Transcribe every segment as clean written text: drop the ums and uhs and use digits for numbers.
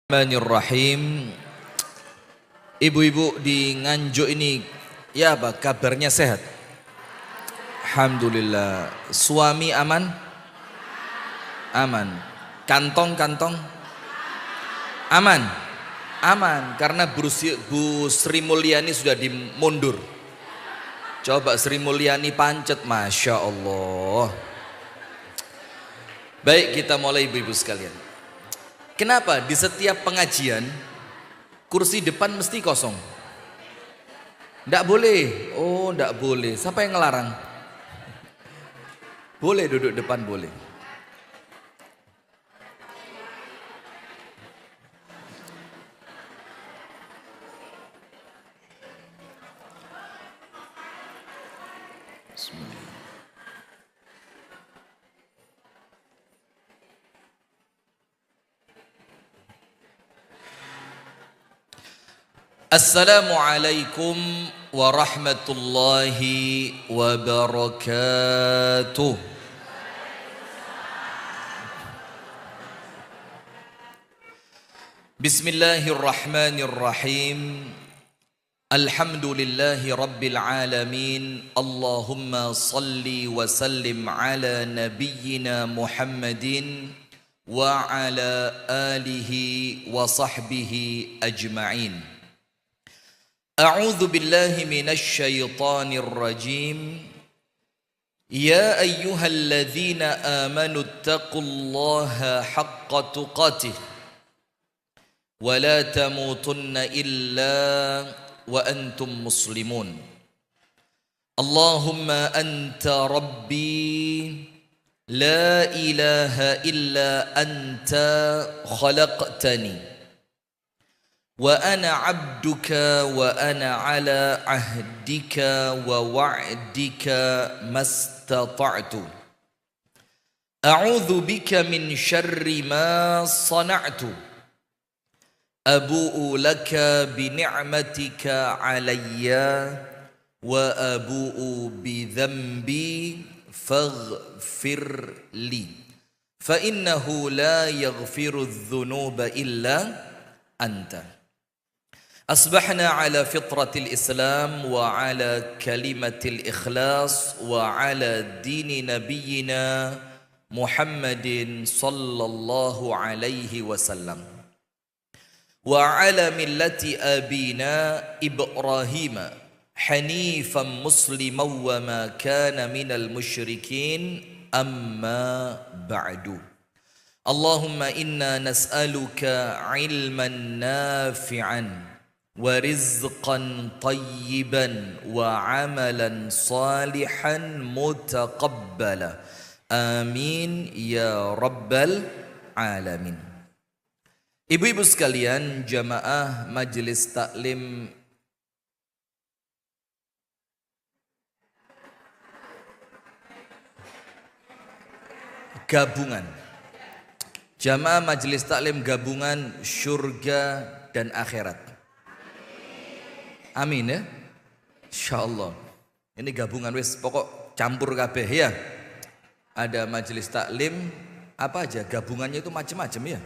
Bismillahirrahmanirrahim. Ibu-ibu di Nganjuk ini, ya apa kabarnya, sehat? Alhamdulillah. Suami aman? Aman. Kantong aman? Aman. Karena Bu Sri Mulyani sudah dimundur. Coba Sri Mulyani pancet, Masya Allah. Baik, kita mulai ibu-ibu sekalian. Kenapa di setiap pengajian kursi depan mesti kosong? Tidak boleh. Oh, tidak boleh. Siapa yang ngelarang? Boleh duduk depan, boleh. Bismillah. Assalamualaikum warahmatullahi wabarakatuh. Bismillahirrahmanirrahim. Alhamdulillahi rabbil alamin. Allahumma salli wa sallim ala nabiyyina Muhammadin wa ala alihi wa sahbihi ajma'in. أعوذ بالله من الشيطان الرجيم يا أيها الذين آمنوا اتقوا الله حق تقاته ولا تموتن إلا وأنتم مسلمون اللهم أنت ربي لا إله إلا أنت خلقتني وأنا عبدك وأنا على عهدك ووعدك ما استطعت أعوذ بك من شر ما صنعت أبوء لك بنعمتك علي وأبوء بذنبي فاغفر لي فإنه لا يغفر الذنوب إلا أنت أصبحنا على فطرة الإسلام وعلى كلمة الإخلاص وعلى دين نبينا محمد صلى الله عليه وسلم وعلى ملة أبينا إبراهيم حنيفا مسلما وما كان من المشركين أما بعد اللهم إنا نسألك علما نافعا ورزقا طيبا وعملا صالحا متقبلا آمين يا رب العالمين. Ibu-ibu sekalian, jamaah majelis taklim gabungan, jamaah majelis taklim gabungan surga dan akhirat. Amin ya. Insyaallah. Ini gabungan wis pokok campur kabeh ya. Ada majelis taklim apa aja, gabungannya itu macam-macam ya.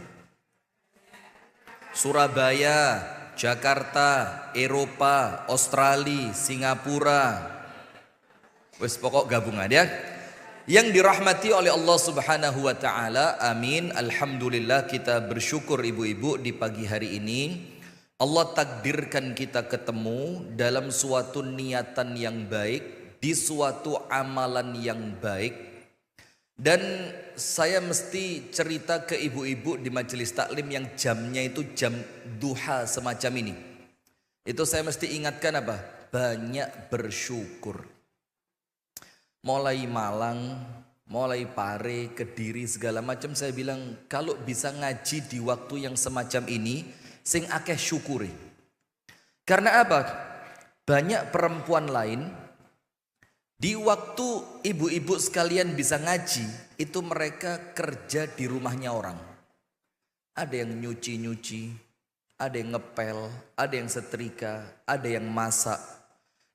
Surabaya, Jakarta, Eropa, Australia, Singapura. Wis pokok gabungan ya. Yang dirahmati oleh Allah Subhanahu wa taala. Amin. Alhamdulillah, kita bersyukur ibu-ibu di pagi hari ini Allah takdirkan kita ketemu dalam suatu niatan yang baik, di suatu amalan yang baik. Dan saya mesti cerita ke ibu-ibu di majelis taklim yang jamnya itu jam duha semacam ini. Itu saya mesti ingatkan apa? Banyak bersyukur. Mulai Malang, mulai Pare, Kediri, segala macam saya bilang kalau bisa ngaji di waktu yang semacam ini, sing akeh syukuri. Karena apa? Banyak perempuan lain di waktu ibu-ibu sekalian bisa ngaji, itu mereka kerja di rumahnya orang. Ada yang nyuci-nyuci, ada yang ngepel, ada yang setrika, ada yang masak.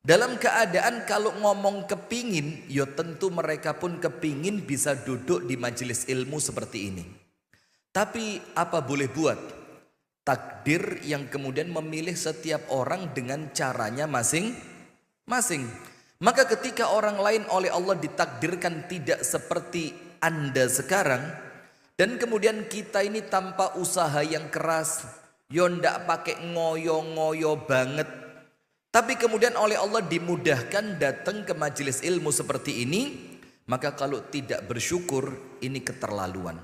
Dalam keadaan kalau ngomong kepingin, ya tentu mereka pun kepingin bisa duduk di majelis ilmu seperti ini. Tapi apa boleh buat? Takdir yang kemudian memilih setiap orang dengan caranya masing-masing. Maka ketika orang lain oleh Allah ditakdirkan tidak seperti Anda sekarang, dan kemudian kita ini tanpa usaha yang keras, yo ndak pakai ngoyo-ngoyo banget, tapi kemudian oleh Allah dimudahkan datang ke majelis ilmu seperti ini, maka kalau tidak bersyukur ini keterlaluan.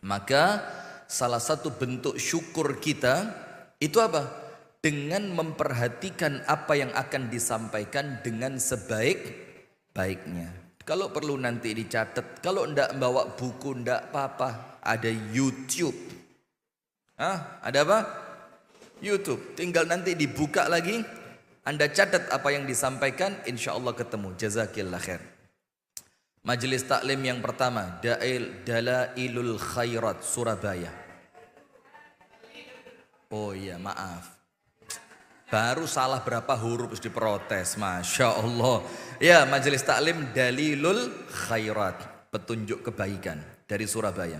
Maka salah satu bentuk syukur kita itu apa? Dengan memperhatikan apa yang akan disampaikan dengan sebaik-baiknya. Kalau perlu nanti dicatat, kalau ndak bawa buku ndak apa-apa, ada YouTube. Ada apa? YouTube. Tinggal nanti dibuka lagi, Anda catat apa yang disampaikan, insya Allah ketemu. Jazakillah khair. Majelis taklim yang pertama, Dalailul Khairat Surabaya. Oh iya, maaf. Baru salah berapa huruf terus diprotes. Masya Allah. Ya, majelis taklim Dalilul Khairat, petunjuk kebaikan dari Surabaya.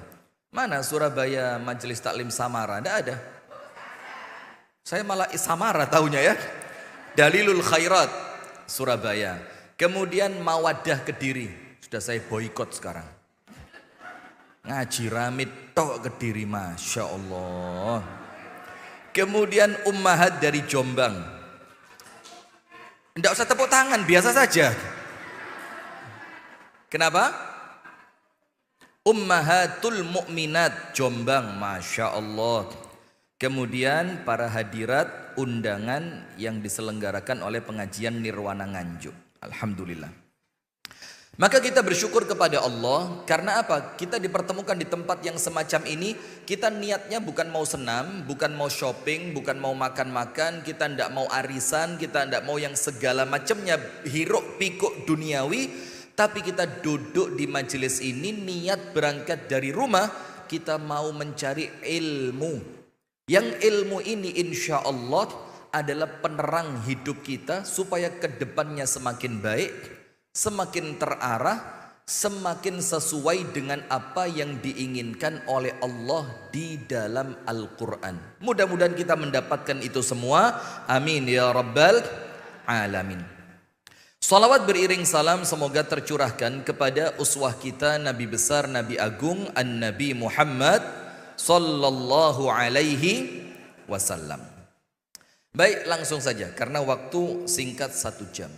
Mana Surabaya majelis taklim Samara? Tidak ada. Saya malah Samara tahunya ya. Dalilul Khairat Surabaya. Kemudian Mawaddah Kediri. Sudah saya boikot sekarang. Ngaji Ramid tok Kediri, Masya Allah. Kemudian Ummahat dari Jombang. Tidak usah tepuk tangan, biasa saja. Kenapa? Ummahatul Mukminat Jombang, Masya Allah. Kemudian para hadirat undangan yang diselenggarakan oleh pengajian Nirwana Nganjuk. Alhamdulillah. Maka kita bersyukur kepada Allah karena apa? Kita dipertemukan di tempat yang semacam ini. Kita niatnya bukan mau senam, bukan mau shopping, bukan mau makan-makan. Kita tidak mau arisan, kita tidak mau yang segala macamnya hiruk pikuk duniawi. Tapi kita duduk di majelis ini niat berangkat dari rumah. Kita mau mencari ilmu. Yang ilmu ini insya Allah adalah penerang hidup kita supaya kedepannya semakin baik, semakin terarah, semakin sesuai dengan apa yang diinginkan oleh Allah di dalam Al-Quran. Mudah-mudahan kita mendapatkan itu semua. Amin ya Rabbal Alamin. Salawat beriring salam semoga tercurahkan kepada uswah kita, Nabi besar, Nabi agung, An-Nabi Muhammad sallallahu alaihi wasallam. Baik, langsung saja karena waktu singkat 1 jam.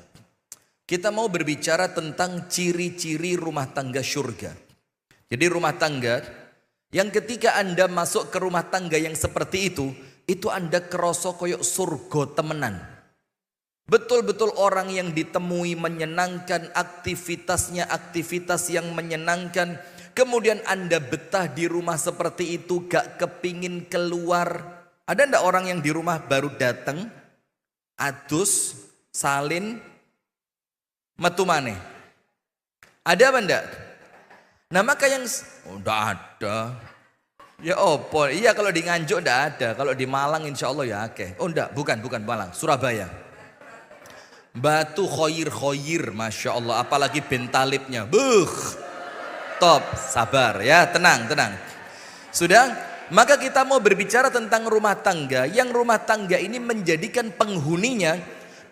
Kita mau berbicara tentang ciri-ciri rumah tangga surga. Jadi rumah tangga yang ketika Anda masuk ke rumah tangga yang seperti itu Anda kerasa koyok surga temenan. Betul-betul orang yang ditemui menyenangkan, aktivitasnya aktivitas yang menyenangkan. Kemudian Anda betah di rumah seperti itu, gak kepingin keluar. Ada ndak orang yang di rumah baru datang, adus, salin, metu maneh? Ada apa enggak? Nah maka yang enggak ada. Ya opo? Iya kalau di Nganjuk enggak ada. Kalau di Malang insya Allah ya oke. Oh enggak, bukan Malang, Surabaya. Batu khoyir, Masya Allah. Apalagi bentalipnya. Top, sabar ya, tenang. Sudah? Maka kita mau berbicara tentang rumah tangga. Yang rumah tangga ini menjadikan penghuninya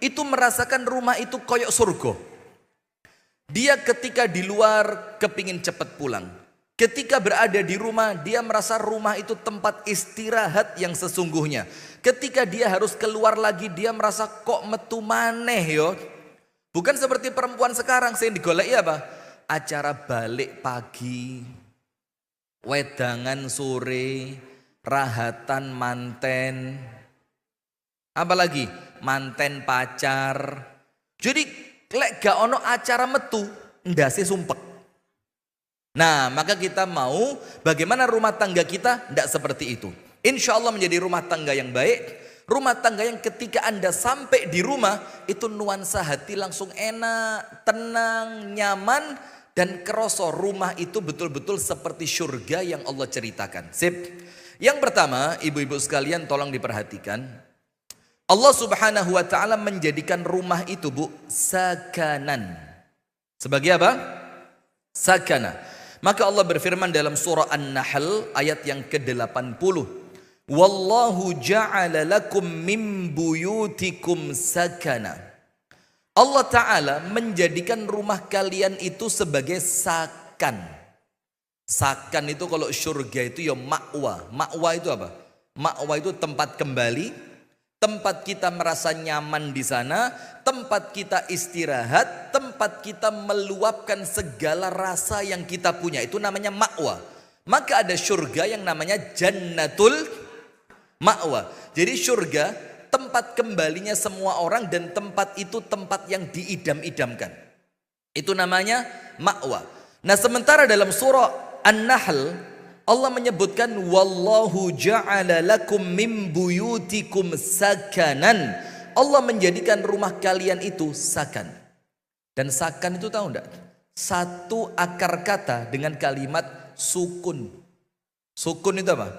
itu merasakan rumah itu koyok surga. Dia ketika di luar kepingin cepat pulang. Ketika berada di rumah dia merasa rumah itu tempat istirahat yang sesungguhnya. Ketika dia harus keluar lagi dia merasa kok metu maneh yo. Bukan seperti perempuan sekarang yang digoleki apa? Acara balik pagi, wedangan sore, rahatan manten, apalagi manten pacar. Jadi lek gak ono acara metu, ndase sumpek. Nah, maka kita mau bagaimana rumah tangga kita ndak seperti itu. Insya Allah menjadi rumah tangga yang baik. Rumah tangga yang ketika Anda sampai di rumah itu nuansa hati langsung enak, tenang, nyaman, dan kerasa rumah itu betul-betul seperti surga yang Allah ceritakan. Sip. Yang pertama, ibu-ibu sekalian tolong diperhatikan. Allah Subhanahu wa taala menjadikan rumah itu, Bu, sakanan. Sebagai apa? Sakana. Maka Allah berfirman dalam surah An-Nahl ayat yang ke-80. Wallahu ja'ala lakum min buyutikum sakana. Allah Ta'ala menjadikan rumah kalian itu sebagai sakan. Sakan itu kalau surga itu ya ma'wa. Ma'wa itu apa? Ma'wa itu tempat kembali, tempat kita merasa nyaman di sana, tempat kita istirahat, tempat kita meluapkan segala rasa yang kita punya. Itu namanya ma'wa. Maka ada surga yang namanya jannatul ma'wa. Jadi surga tempat kembalinya semua orang dan tempat itu tempat yang diidam-idamkan. Itu namanya ma'wa. Nah, sementara dalam surah An-Nahl Allah menyebutkan wallahu ja'ala lakum min buyutikum sakanan. Allah menjadikan rumah kalian itu sakan. Dan sakan itu tahu enggak? Satu akar kata dengan kalimat sukun. Sukun itu apa?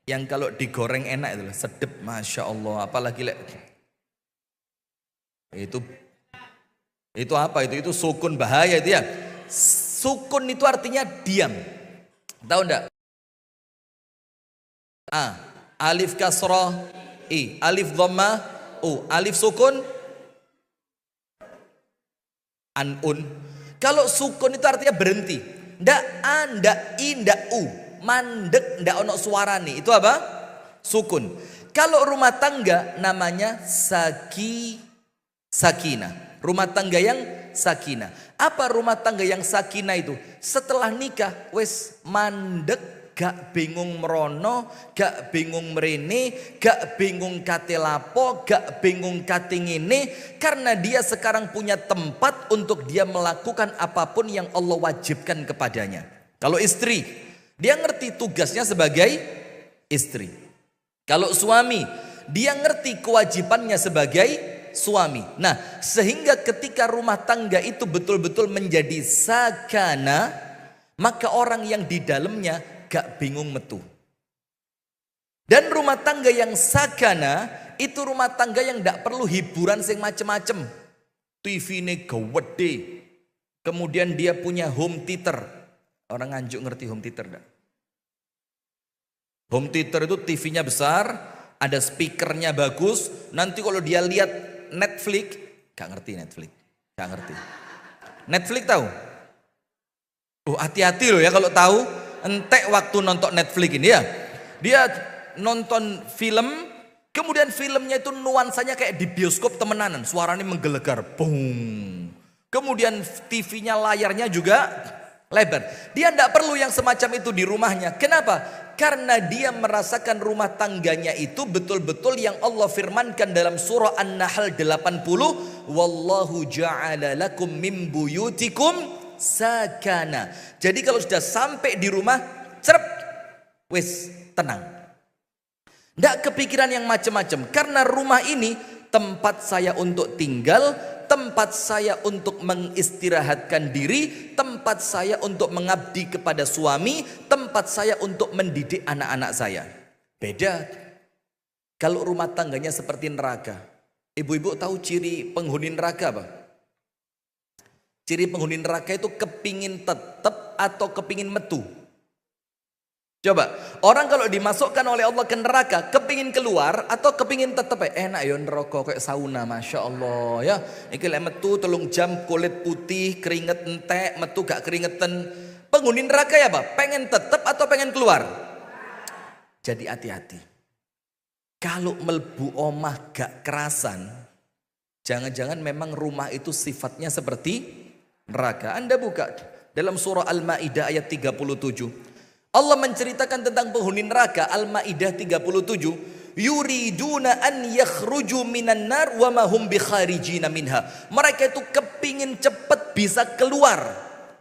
Yang kalau digoreng enak itu, sedep, masya Allah. Apalagi itu apa itu? Itu sukun, bahaya itu ya. Sukun itu artinya diam. Tahu enggak? A, alif kasrah, I, alif dhamma, U, alif sukun, anun. Kalau sukun itu artinya berhenti. Ndak A, ndak I, ndak U. Mandek, ndak ono suara nih. Itu apa? Sukun. Kalau rumah tangga namanya sakinah. Rumah tangga yang sakinah. Apa rumah tangga yang sakinah itu? Setelah nikah, wes mandek, gak bingung merono, gak bingung merene, gak bingung kate lapo, gak bingung kate ngene, karena dia sekarang punya tempat untuk dia melakukan apapun yang Allah wajibkan kepadanya. Kalau istri, dia ngerti tugasnya sebagai istri. Kalau suami, dia ngerti kewajibannya sebagai suami. Nah, sehingga ketika rumah tangga itu betul-betul menjadi sakana, maka orang yang di dalamnya gak bingung metu. Dan rumah tangga yang sakana itu rumah tangga yang gak perlu hiburan sing macem-macem. TV-ne gede. Kemudian dia punya home theater. Orang Nganjuk ngerti home theater gak? Home theater itu TV-nya besar, ada speakernya bagus. Nanti kalau dia lihat Netflix, gak ngerti Netflix, gak ngerti. Netflix tahu? Oh, hati-hati loh ya kalau tahu. Entek waktu nonton Netflix ini ya. Dia nonton film, kemudian filmnya itu nuansanya kayak di bioskop temenanan, suaranya menggelegar, boom. Kemudian TV-nya, layarnya juga lebar. Dia tidak perlu yang semacam itu di rumahnya. Kenapa? Karena dia merasakan rumah tangganya itu betul-betul yang Allah firmankan dalam surah An-Nahl 80. Wallahu ja'ala lakum min buyutikum sakana. Jadi kalau sudah sampai di rumah, cerep, wis tenang. Tidak kepikiran yang macam-macam. Karena rumah ini tempat saya untuk tinggal, tempat saya untuk mengistirahatkan diri, tempat saya untuk mengabdi kepada suami, tempat saya untuk mendidik anak-anak saya. Beda kalau rumah tangganya seperti neraka. Ibu-ibu tahu ciri penghuni neraka apa? Ciri penghuni neraka itu kepingin tetap atau kepingin metu. Coba, orang kalau dimasukkan oleh Allah ke neraka, kepingin keluar atau kepingin tetap enak ya neraka kayak sauna, masya Allah ya. Iki lek metu 3 jam kulit putih, keringet entek, metu gak keringetan. Penghuni neraka ya apa? Pengen tetap atau pengen keluar? Jadi hati-hati. Kalau melbu omah gak kerasan, jangan-jangan memang rumah itu sifatnya seperti neraka. Anda buka dalam surah Al-Maidah ayat 37. Allah menceritakan tentang penghuni neraka. Al-Maidah 37. Yuriduna an yakhruju minan nar wa ma hum bikharijina minha. Mereka itu kepingin cepat bisa keluar.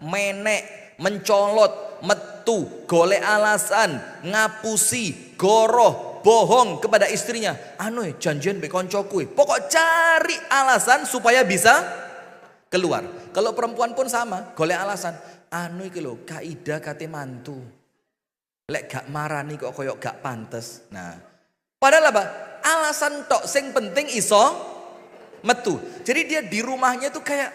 Menek, mencolot, metu, golek alasan, ngapusi, goroh, bohong kepada istrinya. Anu janjian be koncoku. Pokok cari alasan supaya bisa keluar. Kalau perempuan pun sama, golek alasan. Anu iki lho, kaidah kate mantu. Lek gak marani kok koyok gak pantes. Nah, padahal apa? Alasan tok sing penting iso metu. Jadi dia di rumahnya tuh kayak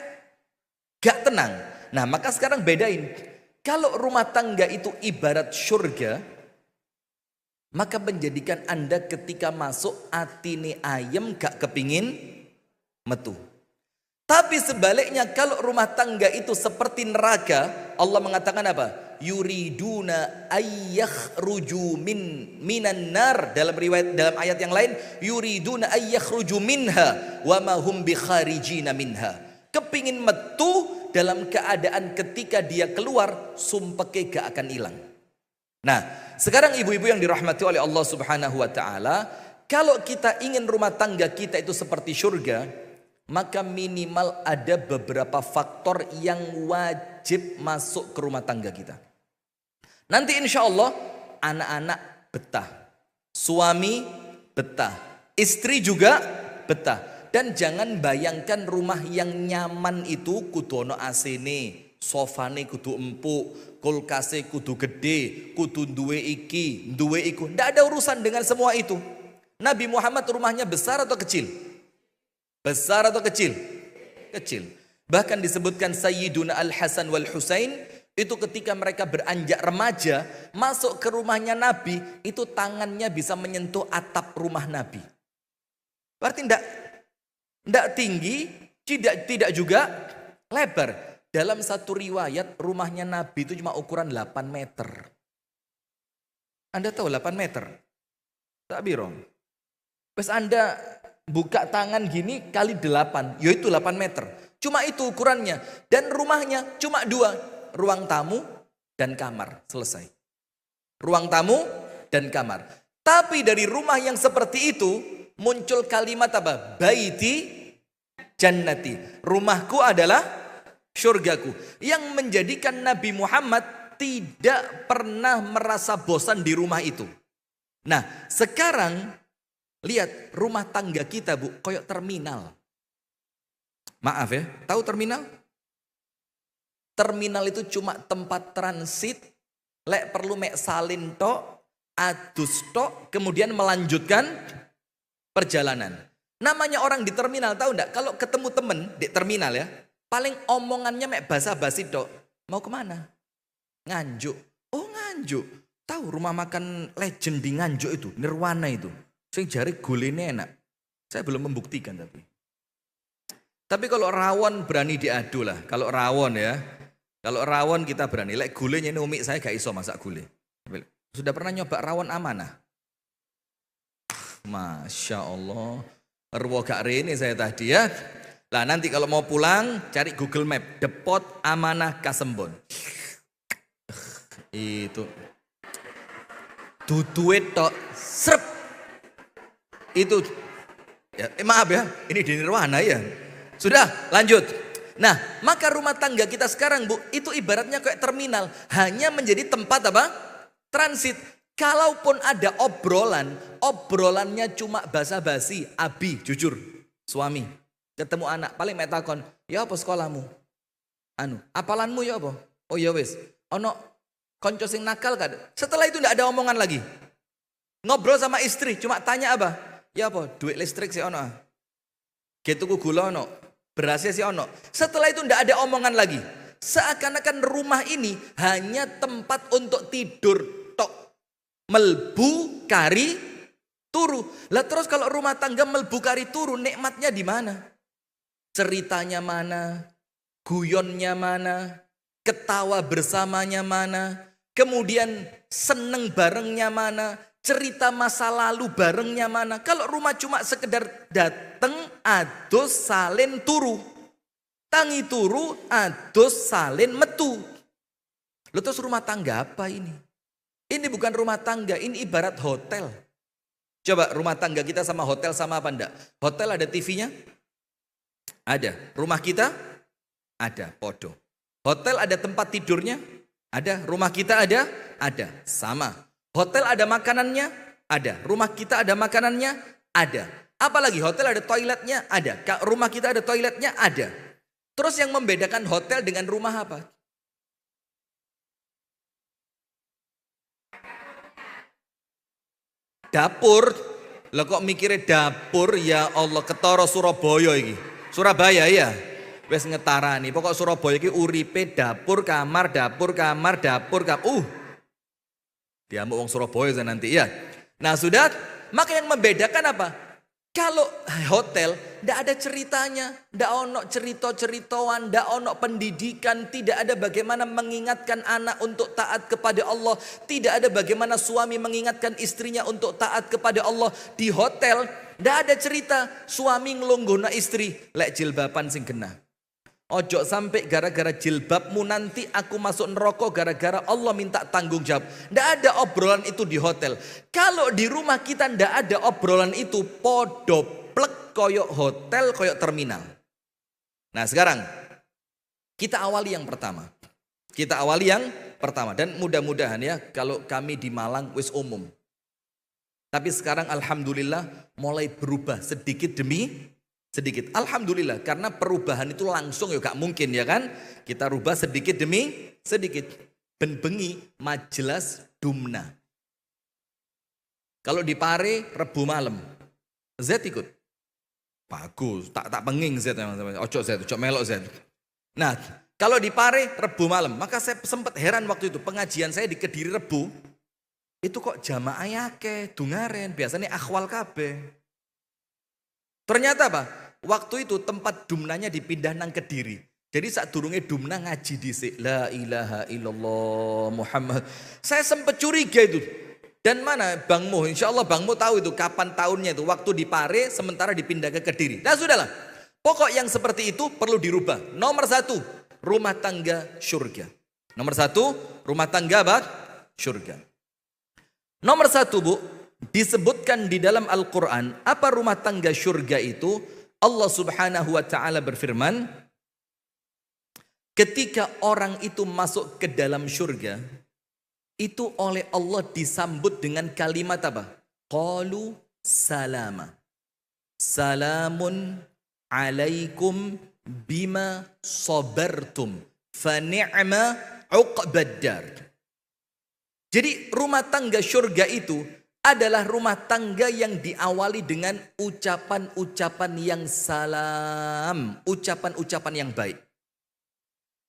gak tenang. Nah, maka sekarang bedain. Kalau rumah tangga itu ibarat surga, maka menjadikan Anda ketika masuk atine ayam gak kepingin metu. Tapi sebaliknya kalau rumah tangga itu seperti neraka, Allah mengatakan apa? Yuriduna ayyakhruju minan nar, dalam riwayat, dalam ayat yang lain yuriduna ayyakhruju minha wa ma hum bikharijina minha. Kepingin metu dalam keadaan ketika dia keluar sumpeke gak akan hilang. Nah, sekarang ibu-ibu yang dirahmati oleh Allah Subhanahu wa taala, kalau kita ingin rumah tangga kita itu seperti surga, maka minimal ada beberapa faktor yang wajib masuk ke rumah tangga kita. Nanti insya Allah anak-anak betah, suami betah, istri juga betah. Dan jangan bayangkan rumah yang nyaman itu kudu ono AC-ne, sofane kudu empuk, kulkase kudu gede, kudu duwe iki, duwe iku. Tidak ada urusan dengan semua itu. Nabi Muhammad rumahnya besar atau kecil? Besar atau kecil? Kecil. Bahkan disebutkan Sayyiduna Al-Hasan wal Husain itu ketika mereka beranjak remaja masuk ke rumahnya Nabi, itu tangannya bisa menyentuh atap rumah Nabi. Berarti tidak tinggi, tidak juga lebar. Dalam satu riwayat rumahnya Nabi itu cuma ukuran 8 meter. Anda tahu 8 meter? Tak birong. Terus Anda buka tangan gini kali 8, yaitu 8 meter. Cuma itu ukurannya. Dan rumahnya cuma 2, ruang tamu dan kamar. Selesai. Ruang tamu dan kamar. Tapi dari rumah yang seperti itu muncul kalimat apa? Baiti jannati. Rumahku adalah syurgaku, yang menjadikan Nabi Muhammad tidak pernah merasa bosan di rumah itu. Nah, sekarang lihat rumah tangga kita, Bu, koyok terminal. Maaf ya, tahu terminal? Terminal itu cuma tempat transit, lek perlu mek salin tok, adus tok, kemudian melanjutkan perjalanan. Namanya orang di terminal, tahu enggak? Kalau ketemu temen di terminal ya, paling omongannya mek basa-basi dok. Mau kemana? Nganjuk. Oh Nganjuk. Tahu rumah makan legend di Nganjuk itu, Nirwana itu. Sing jari gulene enak. Saya belum membuktikan tapi. Tapi kalau rawon berani diadu lah. Kalau rawon ya. Kalau rawon kita berani. Lek gulenya ini umi saya gak iso masak gule. Sudah pernah nyoba rawon amanah? Masya Allah. Ruwo gak rene saya tadi ya. Nah nanti kalau mau pulang cari Google Map, Depot Amanah Kasembon. Itu duduit tok srep. Itu ya, maaf ya, ini di Nirwana ya. Sudah, lanjut. Nah, maka rumah tangga kita sekarang, Bu, itu ibaratnya kayak terminal, hanya menjadi tempat apa? Transit. Kalaupun ada obrolan, obrolannya cuma basa-basi, abi, jujur, suami. Ketemu anak, paling metakon, ya apa sekolahmu? Apalanmu ya apa? Oh ya wis, ono konco sing nakal kan? Setelah itu tidak ada omongan lagi. Ngobrol sama istri, cuma tanya apa? Ya apa? Duit listrik sih ono. Gitu gula ono, berasnya sih ono. Setelah itu tidak ada omongan lagi. Seakan-akan rumah ini hanya tempat untuk tidur tok. Melbu kari turu. Lah terus kalau rumah tangga melbu kari turu, nikmatnya di mana? Ceritanya mana, guyonnya mana, ketawa bersamanya mana, kemudian seneng barengnya mana, cerita masa lalu barengnya mana. Kalau rumah cuma sekedar dateng, adus, salin, turu. Tangi turu, adus, salin, metu. Lalu terus rumah tangga apa ini? Ini bukan rumah tangga, ini ibarat hotel. Coba rumah tangga kita sama hotel sama apa enggak? Hotel ada TV-nya? Ada. Rumah kita? Ada. Podo. Hotel ada tempat tidurnya? Ada. Rumah kita ada? Ada. Sama. Hotel ada makanannya? Ada. Rumah kita ada makanannya? Ada. Apalagi hotel ada toiletnya? Ada. Rumah kita ada toiletnya? Ada. Terus yang membedakan hotel dengan rumah apa? Dapur. Lah kok mikirnya dapur? Ya Allah, ketara Surabaya iki. Surabaya ya. Wes ngetarani. Pokok Surabaya iki uripe dapur kamar, dapur kamar, dapur kamar. Diamuk wong Surabaya nanti ya. Nah sudah, maka yang membedakan apa? Kalau hotel, tidak ada ceritanya, tidak ono cerita-ceritoan, tidak ono pendidikan, tidak ada bagaimana mengingatkan anak untuk taat kepada Allah, tidak ada bagaimana suami mengingatkan istrinya untuk taat kepada Allah. Di hotel, tidak ada cerita suami ngelonggona istri, lek jilbaban sing genah. Ojo sampai gara-gara jilbabmu nanti aku masuk neraka gara-gara Allah minta tanggung jawab. Ndak ada obrolan itu di hotel. Kalau di rumah kita ndak ada obrolan itu, podo plek koyok hotel, koyok terminal. Nah sekarang kita awali yang pertama. Dan mudah-mudahan ya kalau kami di Malang wis umum. Tapi sekarang alhamdulillah mulai berubah sedikit demi sedikit. Alhamdulillah, karena perubahan itu langsung ya gak mungkin ya kan. Kita rubah sedikit demi sedikit. Ben bengi majelis dumna. Kalau di Pare Rebu malam, Z ikut. Bagus, tak penging Z. Ojo Z, ojo melok Z. Nah, kalau di Pare Rebu malam, maka saya sempat heran waktu itu pengajian saya di Kediri Rebu. Itu kok jamaah akeh, dungaren, biasanya akhwal kabeh. Ternyata apa? Waktu itu tempat dumnanya dipindah nang Kediri. Jadi saat durungnya dumna ngaji dhisik. La ilaha illallah Muhammad. Saya sempat curiga itu. Dan mana Bang Mo? Insya Allah Bang Mo tahu itu kapan tahunnya itu. Waktu di Pare sementara dipindah ke Kediri. Nah sudahlah. Pokok yang seperti itu perlu dirubah. Nomor 1, rumah tangga syurga. Nomor 1, rumah tangga apa? Syurga. Nomor 1 Bu, disebutkan di dalam Al-Quran, apa rumah tangga syurga itu? Allah subhanahu wa ta'ala berfirman, ketika orang itu masuk ke dalam syurga, itu oleh Allah disambut dengan kalimat apa? Qalu salama. Salamun alaikum bima sabartum. Fa ni'ma uqbaddar. Jadi rumah tangga syurga itu adalah rumah tangga yang diawali dengan ucapan-ucapan yang salam, ucapan-ucapan yang baik.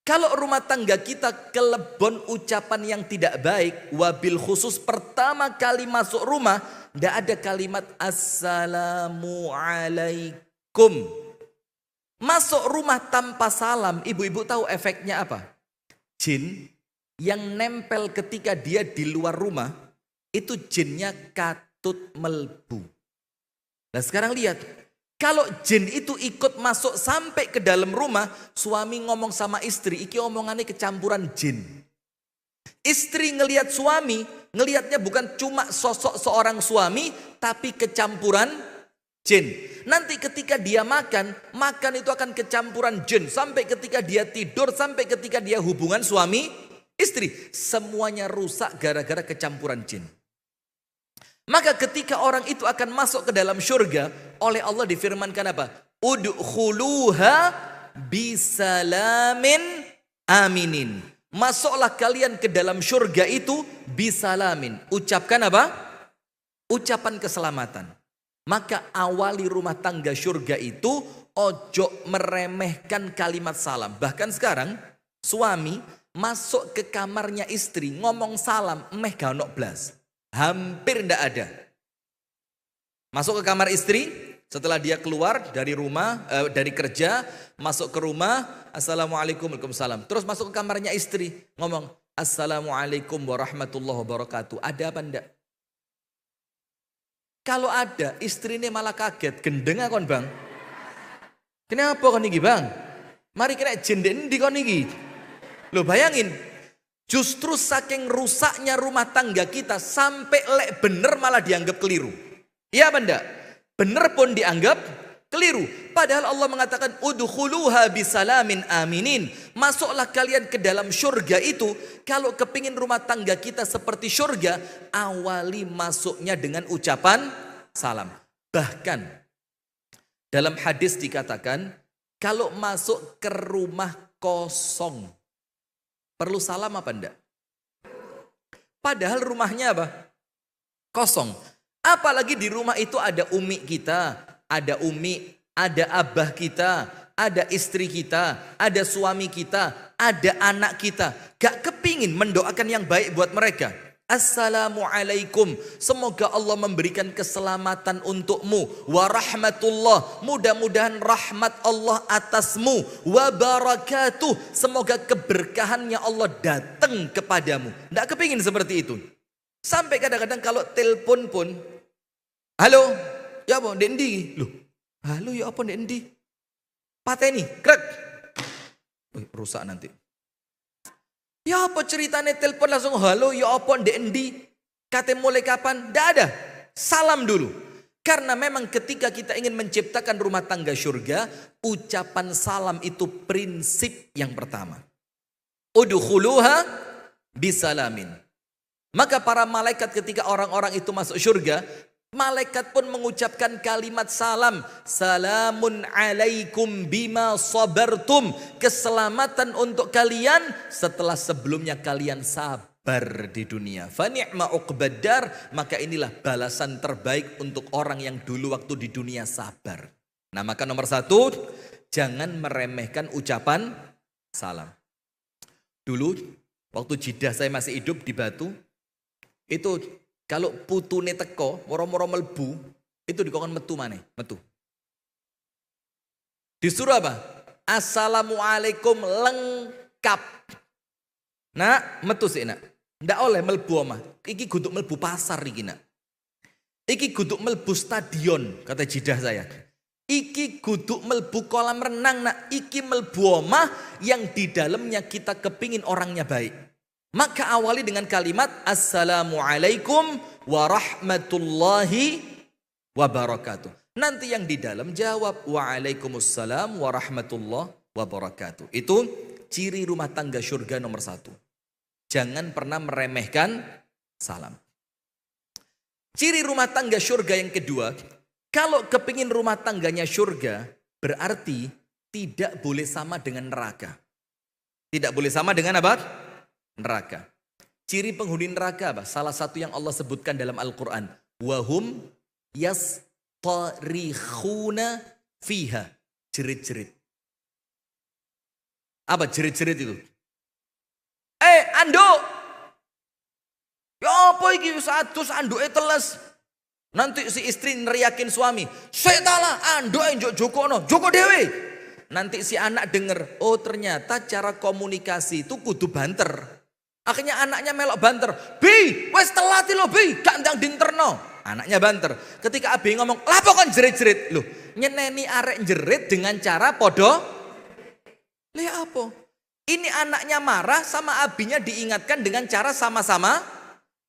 Kalau rumah tangga kita kelebon ucapan yang tidak baik, wabil khusus pertama kali masuk rumah, tidak ada kalimat assalamu alaikum. Masuk rumah tanpa salam, ibu-ibu tahu efeknya apa? Jin yang nempel ketika dia di luar rumah, itu jinnya katut melbu. Nah sekarang lihat, kalau jin itu ikut masuk sampai ke dalam rumah, suami ngomong sama istri, iki omongannya kecampuran jin. Istri ngelihat suami, ngelihatnya bukan cuma sosok seorang suami, tapi kecampuran jin. Nanti ketika dia makan itu akan kecampuran jin. Sampai ketika dia tidur, sampai ketika dia hubungan suami, istri. Semuanya rusak gara-gara kecampuran jin. Maka ketika orang itu akan masuk ke dalam syurga, oleh Allah difirmankan apa? Udkhuluha bisalamin aminin. Masuklah kalian ke dalam syurga itu bisalamin. Ucapkan apa? Ucapan keselamatan. Maka awali rumah tangga syurga itu ojo meremehkan kalimat salam. Bahkan sekarang suami masuk ke kamarnya istri ngomong salam meh gak ono blas. Hampir tidak ada. Masuk ke kamar istri, setelah dia keluar dari rumah, dari kerja, masuk ke rumah, assalamualaikum, waalaikumsalam. Terus masuk ke kamarnya istri, ngomong assalamualaikum warahmatullahi wabarakatuh. Ada apa enggak? Kalau ada, istri ini malah kaget, gendeng kon bang. Kenapa kon iki bang? Mari kena jenden di kon iki. Loh bayangin. Justru saking rusaknya rumah tangga kita sampai lek bener malah dianggap keliru. Iya apa enggak? Bener pun dianggap keliru. Padahal Allah mengatakan udkhuluha bisalamin aminin. Masuklah kalian ke dalam syurga itu. Kalau kepingin rumah tangga kita seperti syurga, awali masuknya dengan ucapan salam. Bahkan dalam hadis dikatakan kalau masuk ke rumah kosong, perlu salam apa enggak? Padahal rumahnya apa? Kosong. Apalagi di rumah itu ada umi kita, ada umi, ada abah kita, ada istri kita, ada suami kita, ada anak kita. Gak kepingin mendoakan yang baik buat mereka. Assalamualaikum. Semoga Allah memberikan keselamatan untukmu. Wa rahmatullah. Mudah-mudahan rahmat Allah atasmu. Wa barakatuh. Semoga keberkahannya Allah datang kepadamu. Tidak kepingin seperti itu. Sampai kadang-kadang kalau telepon pun, halo, ya apa, ndek endi? Loh, halo ya apa ndek endi? Pateni, krek. Rusak nanti. Ya apa ceritanya telepon langsung halo ya apa ndek endi? Kate mulai kapan? Tidak ada. Salam dulu. Karena memang ketika kita ingin menciptakan rumah tangga surga, ucapan salam itu prinsip yang pertama. Udkhuluha bisalamin. Maka para malaikat ketika orang-orang itu masuk surga, malaikat pun mengucapkan kalimat salam. Salamun alaikum bima sabartum. Keselamatan untuk kalian setelah sebelumnya kalian sabar di dunia. Fa ni'ma uqbaddar. Maka inilah balasan terbaik untuk orang yang dulu waktu di dunia sabar. Nah maka nomor satu, jangan meremehkan ucapan salam. Dulu waktu jidah saya masih hidup di Batu, itu kalau putune teko, moro-moro melbu, itu dikongkon metu maneh, metu. Disuruh apa? Assalamualaikum lengkap. Nak, metu sih nak. Ndak oleh melbu omah. Iki guduk melbu pasar iki nak. Iki guduk melbu stadion, kata jidah saya. Iki guduk melbu kolam renang nak. Iki melbu omah yang di dalamnya kita kepingin orangnya baik. Maka awali dengan kalimat Assalamualaikum warahmatullahi wabarakatuh. Nanti yang di dalam jawab Waalaikumsalam warahmatullahi wabarakatuh. Itu ciri rumah tangga surga nomor satu. Jangan pernah meremehkan salam. Ciri rumah tangga surga yang kedua, kalau kepingin rumah tangganya surga, berarti tidak boleh sama dengan neraka. Tidak boleh sama dengan apa? Neraka. Ciri penghuni neraka apa? Salah satu yang Allah sebutkan dalam Al-Quran. Wahum yastarikhuna fiha. Jerit-jerit. Apa jerit-jerit itu? Anduk! Ya apa ini? Satu anduknya teles. Nanti si istri neriakin suami. Setala anduknya jokono. Joko dewe. Nanti si anak denger. Oh ternyata cara komunikasi itu kudu banter. Akhirnya anaknya melok banter. Bi, wes telat lo bi, gak ndang dinterno. Anaknya banter. Ketika abi ngomong, lapo kan jerit-jerit. Loh, nyeneni arek jerit dengan cara podo. Lihat apa? Ini anaknya marah sama abinya diingatkan dengan cara sama-sama.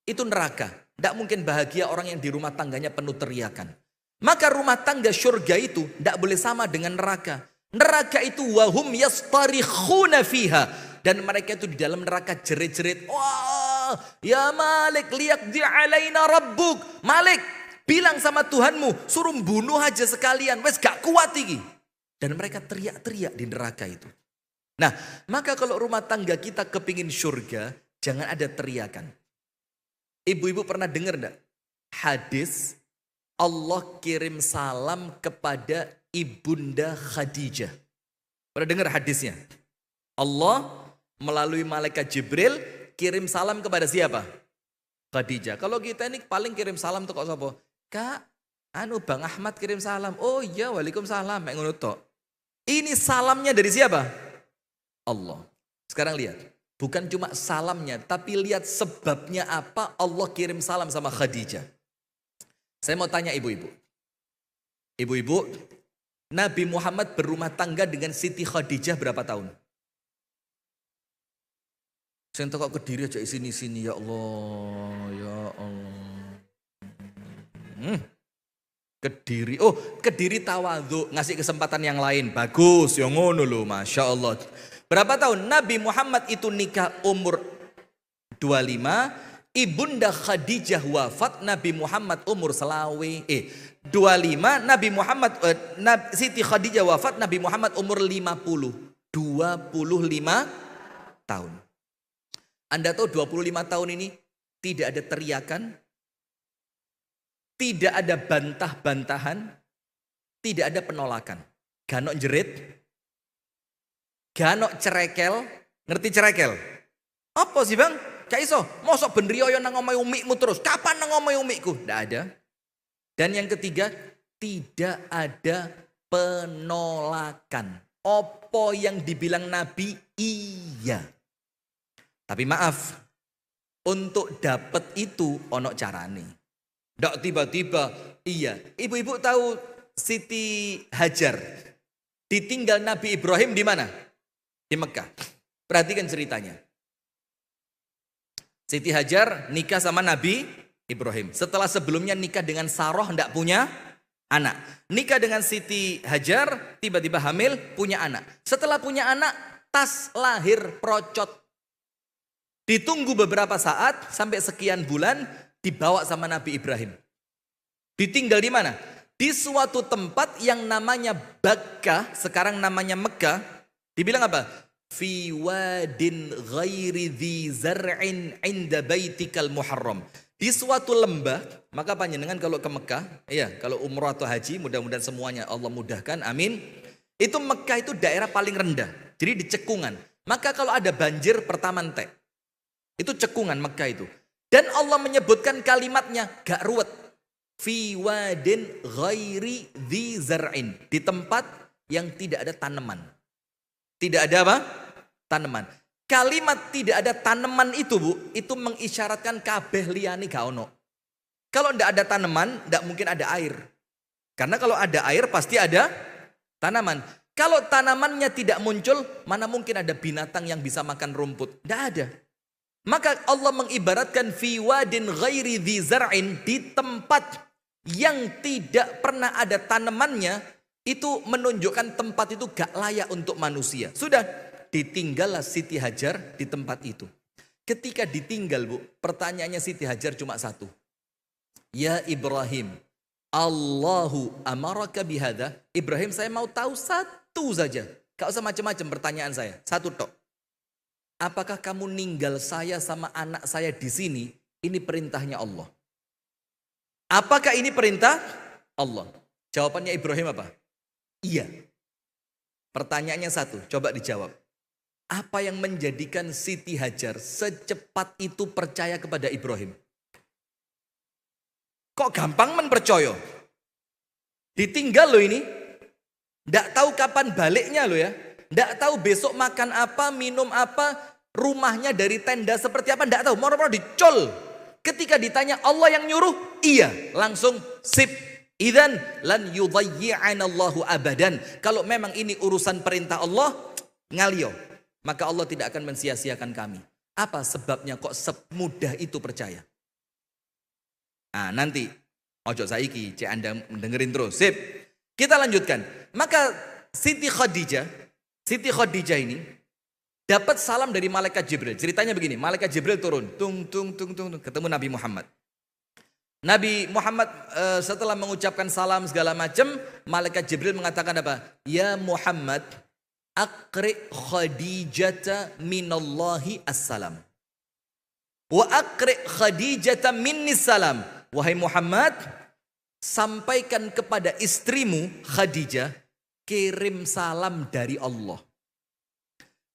Itu neraka. Tidak mungkin bahagia orang yang di rumah tangganya penuh teriakan. Maka rumah tangga surga itu tidak boleh sama dengan neraka. Neraka itu wahum yastarikhuna fiha. Dan mereka itu di dalam neraka jerit-jerit. Wah, ya Malik liyaqdi alaina rabbuk. Malik, bilang sama Tuhanmu, suruh bunuh aja sekalian. Wes gak kuat iki. Dan mereka teriak-teriak di neraka itu. Nah, maka kalau rumah tangga kita kepingin surga, jangan ada teriakan. Ibu-ibu pernah dengar enggak? Hadis Allah kirim salam kepada Ibunda Khadijah. Pernah dengar hadisnya? Allah melalui malaikat Jibril kirim salam kepada siapa? Khadijah. Kalau kita ini paling kirim salam tuh kok sapa? Kak, Bang Ahmad kirim salam. Oh iya, waalaikumsalam. Mek ngono tok. Ini salamnya dari siapa? Allah. Sekarang lihat, bukan cuma salamnya, tapi lihat sebabnya apa Allah kirim salam sama Khadijah. Saya mau tanya ibu-ibu. Ibu-ibu, Nabi Muhammad berumah tangga dengan Siti Khadijah berapa tahun? Saya kok Kediri aja sini-sini ya Allah, ya Allah. Kediri, Kediri tawadhu, ngasih kesempatan yang lain. Bagus, yang ngono loh, Masya Allah. Berapa tahun? Nabi Muhammad itu nikah umur 25, Ibunda Khadijah wafat, Nabi Muhammad umur selawe. 25, Nabi Muhammad, Siti Khadijah wafat, Nabi Muhammad umur 50. 25 tahun. Anda tahu 25 tahun ini tidak ada teriakan, tidak ada bantah-bantahan, tidak ada penolakan. Ganok jerit, ganok cerekel, ngerti cerekel? Apa sih bang? Gak iso, mosok ben riyo nang omahe umikmu terus. Kapan nang omahe umikku? Ndak ada. Dan yang ketiga, tidak ada penolakan. Apa yang dibilang Nabi iya. Tapi maaf, untuk dapat itu ono carane. Ndak tiba-tiba iya. Ibu-ibu tahu Siti Hajar ditinggal Nabi Ibrahim di mana? Di Mekah. Perhatikan ceritanya. Siti Hajar nikah sama Nabi Ibrahim. Setelah sebelumnya nikah dengan Saroh ndak punya anak. Nikah dengan Siti Hajar, tiba-tiba hamil, punya anak. Setelah punya anak, tas lahir procot. Ditunggu beberapa saat, sampai sekian bulan, dibawa sama Nabi Ibrahim. Ditinggal di mana? Di suatu tempat yang namanya Bakkah, sekarang namanya Mekah. Dibilang apa? Fi wadin ghairi dhi zar'in inda baitikal muharram. Di suatu lembah, maka panjenengan kalau ke Mekah, ya kalau umrah atau haji, mudah-mudahan semuanya Allah mudahkan, amin. Itu Mekah itu daerah paling rendah, jadi di cekungan. Maka kalau ada banjir pertama entek. Itu cekungan Mekah itu. Dan Allah menyebutkan kalimatnya gak ruwet. Fi wadin ghairi dhi zar'in. Di tempat yang tidak ada tanaman. Tidak ada apa? Tanaman. Kalimat tidak ada tanaman itu Bu, itu mengisyaratkan kabeh liyane gak ono. Kalau tidak ada tanaman, tidak mungkin ada air. Karena kalau ada air pasti ada tanaman. Kalau tanamannya tidak muncul, mana mungkin ada binatang yang bisa makan rumput? Tidak ada. Maka Allah mengibaratkan fi wadin ghairi dhi zar'in, di tempat yang tidak pernah ada tanamannya, itu menunjukkan tempat itu gak layak untuk manusia. Sudah, ditinggallah Siti Hajar di tempat itu. Ketika ditinggal Bu, pertanyaannya Siti Hajar cuma satu. Ya Ibrahim, Allahu amaraka bihada. Ibrahim, saya mau tahu satu saja. Gak usah macam-macam pertanyaan saya. Satu tok. Apakah kamu ninggal saya sama anak saya di sini? Ini perintahnya Allah. Apakah ini perintah Allah? Jawabannya Ibrahim apa? Iya. Pertanyaannya satu, coba dijawab. Apa yang menjadikan Siti Hajar secepat itu percaya kepada Ibrahim? Kok gampang percaya? Ditinggal loh ini. Nggak tahu kapan baliknya loh ya. Nggak tahu besok makan apa, minum apa, rumahnya dari tenda seperti apa, nggak tahu. Moro-moro dicol. Ketika ditanya Allah yang nyuruh, iya. Langsung sip. Idzan lan yudayyi'anallahu abadan. Kalau memang ini urusan perintah Allah, ngalio. Maka Allah tidak akan mensia-siakan kami. Apa sebabnya kok semudah itu percaya? Nah nanti, ojo saiki, cek Anda dengerin terus. Sip. Kita lanjutkan. Maka Siti Khadijah ini dapat salam dari malaikat Jibril. Ceritanya begini, malaikat Jibril turun, tung, ketemu Nabi Muhammad. Nabi Muhammad setelah mengucapkan salam segala macam, malaikat Jibril mengatakan apa? Ya Muhammad, aqri Khadijata minallahi assalam. Wa aqri Khadijata minni salam. Wahai Muhammad, sampaikan kepada istrimu Khadijah, kirim salam dari Allah.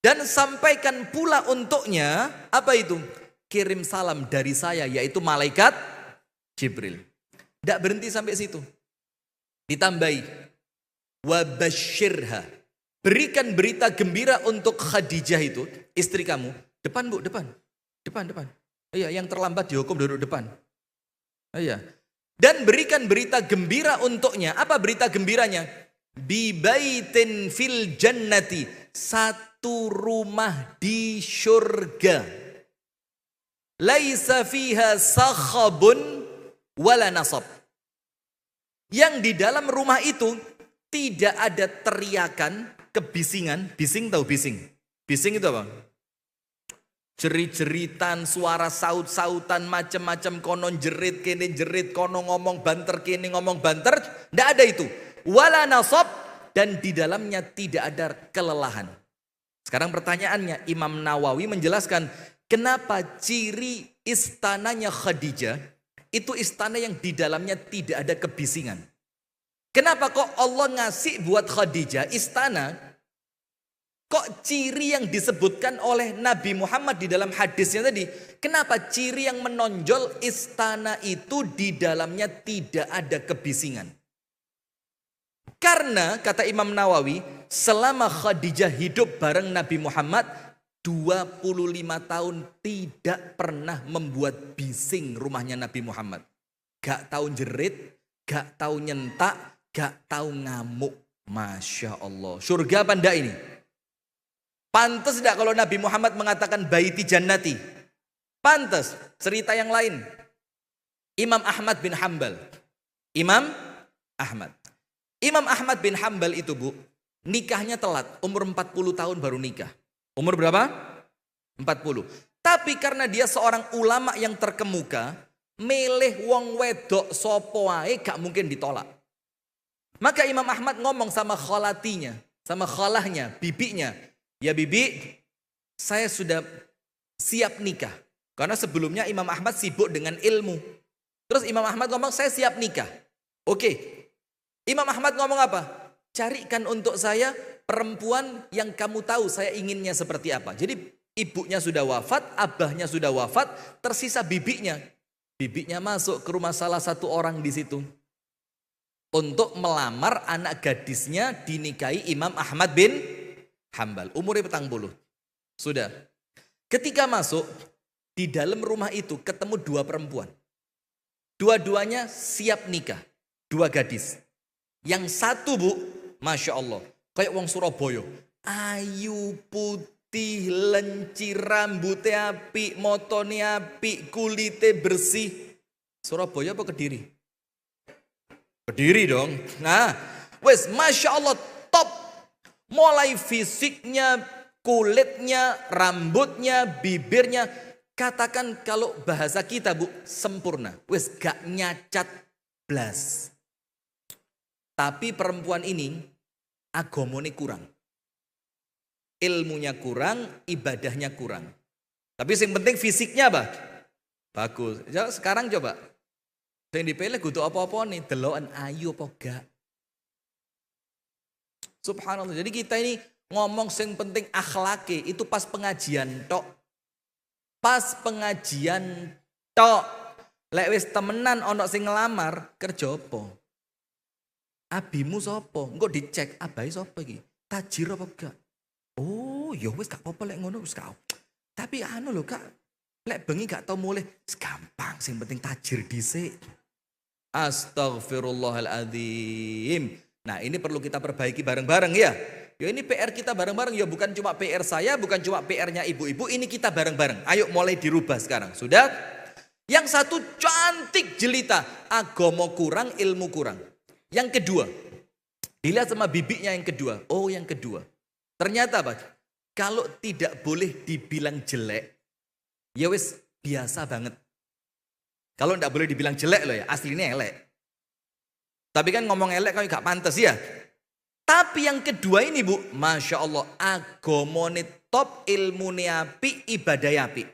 Dan sampaikan pula untuknya, apa itu? Kirim salam dari saya, yaitu malaikat Jibril. Tidak berhenti sampai situ. Ditambahi, wabasyirha. Berikan berita gembira untuk Khadijah itu, istri kamu. Depan Bu, depan. Iya, yang terlambat dihukum duduk depan. Iya. Dan berikan berita gembira untuknya. Apa berita gembiranya? Bibaitin fil jannati, satu rumah di syurga. Laisa fiha sakhabun wala nasab. Yang di dalam rumah itu tidak ada teriakan, kebisingan. Bising tahu bising? Bising itu apa? Jerit-jeritan, suara saut-sautan, macam-macam, kono jerit, kene jerit, kono ngomong banter, kene ngomong banter. Tidak ada itu. Wala nasab, dan di dalamnya tidak ada kelelahan. Sekarang pertanyaannya, Imam Nawawi menjelaskan kenapa ciri istananya Khadijah itu istana yang di dalamnya tidak ada kebisingan. Kenapa kok Allah ngasih buat Khadijah istana kok ciri yang disebutkan oleh Nabi Muhammad di dalam hadisnya tadi. Kenapa ciri yang menonjol istana itu di dalamnya tidak ada kebisingan? Karena kata Imam Nawawi, selama Khadijah hidup bareng Nabi Muhammad 25 tahun tidak pernah membuat bising rumahnya Nabi Muhammad. Gak tahu jerit, gak tahu nyentak, gak tahu ngamuk. Masya Allah. Surga apa enggak ini? Pantas enggak kalau Nabi Muhammad mengatakan baiti jannati? Pantas. Cerita yang lain. Imam Ahmad bin Hanbal. Imam Ahmad bin Hanbal itu, Bu, nikahnya telat. Umur 40 tahun baru nikah. Umur berapa? 40. Tapi karena dia seorang ulama yang terkemuka, milih wong wedok sopo wae gak mungkin ditolak. Maka Imam Ahmad ngomong sama khalatinya, sama khalahnya, bibinya. Ya bibi, saya sudah siap nikah. Karena sebelumnya Imam Ahmad sibuk dengan ilmu. Terus Imam Ahmad ngomong, saya siap nikah. Oke. Imam Ahmad ngomong apa? Carikan untuk saya perempuan yang kamu tahu saya inginnya seperti apa. Jadi ibunya sudah wafat, abahnya sudah wafat, tersisa bibinya. Bibinya masuk ke rumah salah satu orang di situ untuk melamar anak gadisnya dinikahi Imam Ahmad bin Hanbal. Umurnya 40. Sudah. Ketika masuk, di dalam rumah itu ketemu dua perempuan. Dua-duanya siap nikah. Dua gadis. Yang satu, Bu, Masya Allah, kayak wong Surabaya. Ayu, putih, lencir, rambutnya apik, motone apik, kulitnya bersih. Surabaya apa Kediri? Kediri dong. Nah, wes Masya Allah top. Mulai fisiknya, kulitnya, rambutnya, bibirnya. Katakan kalau bahasa kita, Bu, sempurna. Wes gak nyacat blas. Tapi perempuan ini agamanya kurang. Ilmunya kurang, ibadahnya kurang. Tapi yang penting fisiknya apa? Bagus. Ya, sekarang coba. Yang dipilih kudu apa-apa nih, delokan ayu apa gak? Subhanallah. Jadi kita ini ngomong yang penting akhlaki itu pas pengajian tok. Pas pengajian tok. Lek wis temenan ono sing ngelamar kerja apa? Abimu sapa? Engko dicek abai sapa iki? Tajir apa gak? Oh, ya wis gak apa-apa lek ngono wis gak. Tapi anu lho Kak, lek bengi gak tau mulih, gampang sing penting tajir dhisik. Astaghfirullahaladzim. Nah, ini perlu kita perbaiki bareng-bareng ya. Ya ini PR kita bareng-bareng ya, bukan cuma PR saya, bukan cuma PR-nya ibu-ibu, ini kita bareng-bareng. Ayo mulai dirubah sekarang. Sudah? Yang satu cantik jelita, agama kurang, ilmu kurang. Yang kedua, dilihat sama bibinya yang kedua. Oh, yang kedua. Ternyata apa? Kalau tidak boleh dibilang jelek, ya wis biasa banget. Kalau tidak boleh dibilang jelek loh ya, aslinya elek. Tapi kan ngomong elek kan gak pantas ya. Tapi yang kedua ini, Bu, Masya Allah, agamane top, ilmune api, ibadah api.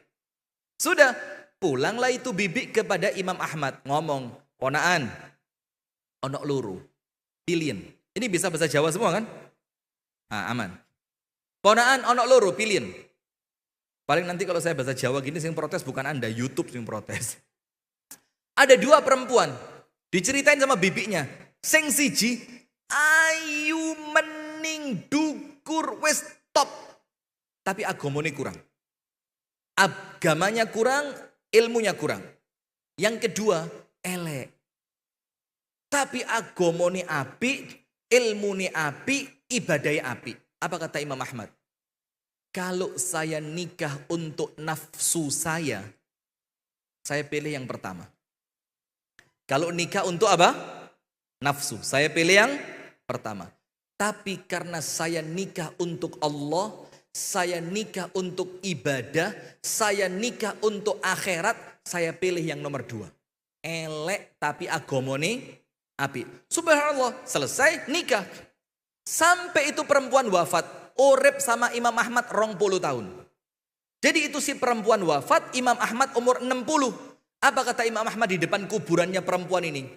Sudah, pulanglah itu bibi kepada Imam Ahmad. Ngomong, ponaan, onok luru, pilihan. Ini bisa bahasa Jawa semua kan? Nah, aman. Ponaan, onok luru, pilihan. Paling nanti kalau saya bahasa Jawa gini, sing protes bukan Anda, YouTube sing protes. Ada dua perempuan, diceritain sama bibinya. Sing siji, ayu mening dukur wis top. Tapi agamanya kurang. Agamanya kurang, ilmunya kurang. Yang kedua, elek. Tapi agamanya api, ilmunya api, ibadahnya api. Apa kata Imam Ahmad? Kalau saya nikah untuk nafsu saya pilih yang pertama. Kalau nikah untuk apa? Nafsu. Saya pilih yang pertama. Tapi karena saya nikah untuk Allah, saya nikah untuk ibadah, saya nikah untuk akhirat, saya pilih yang nomor dua. Elek tapi agamane api. Subhanallah, selesai nikah. Sampai itu perempuan wafat, urip sama Imam Ahmad 20 tahun. Jadi itu si perempuan wafat, Imam Ahmad umur 60. Apa kata Imam Ahmad di depan kuburannya perempuan ini?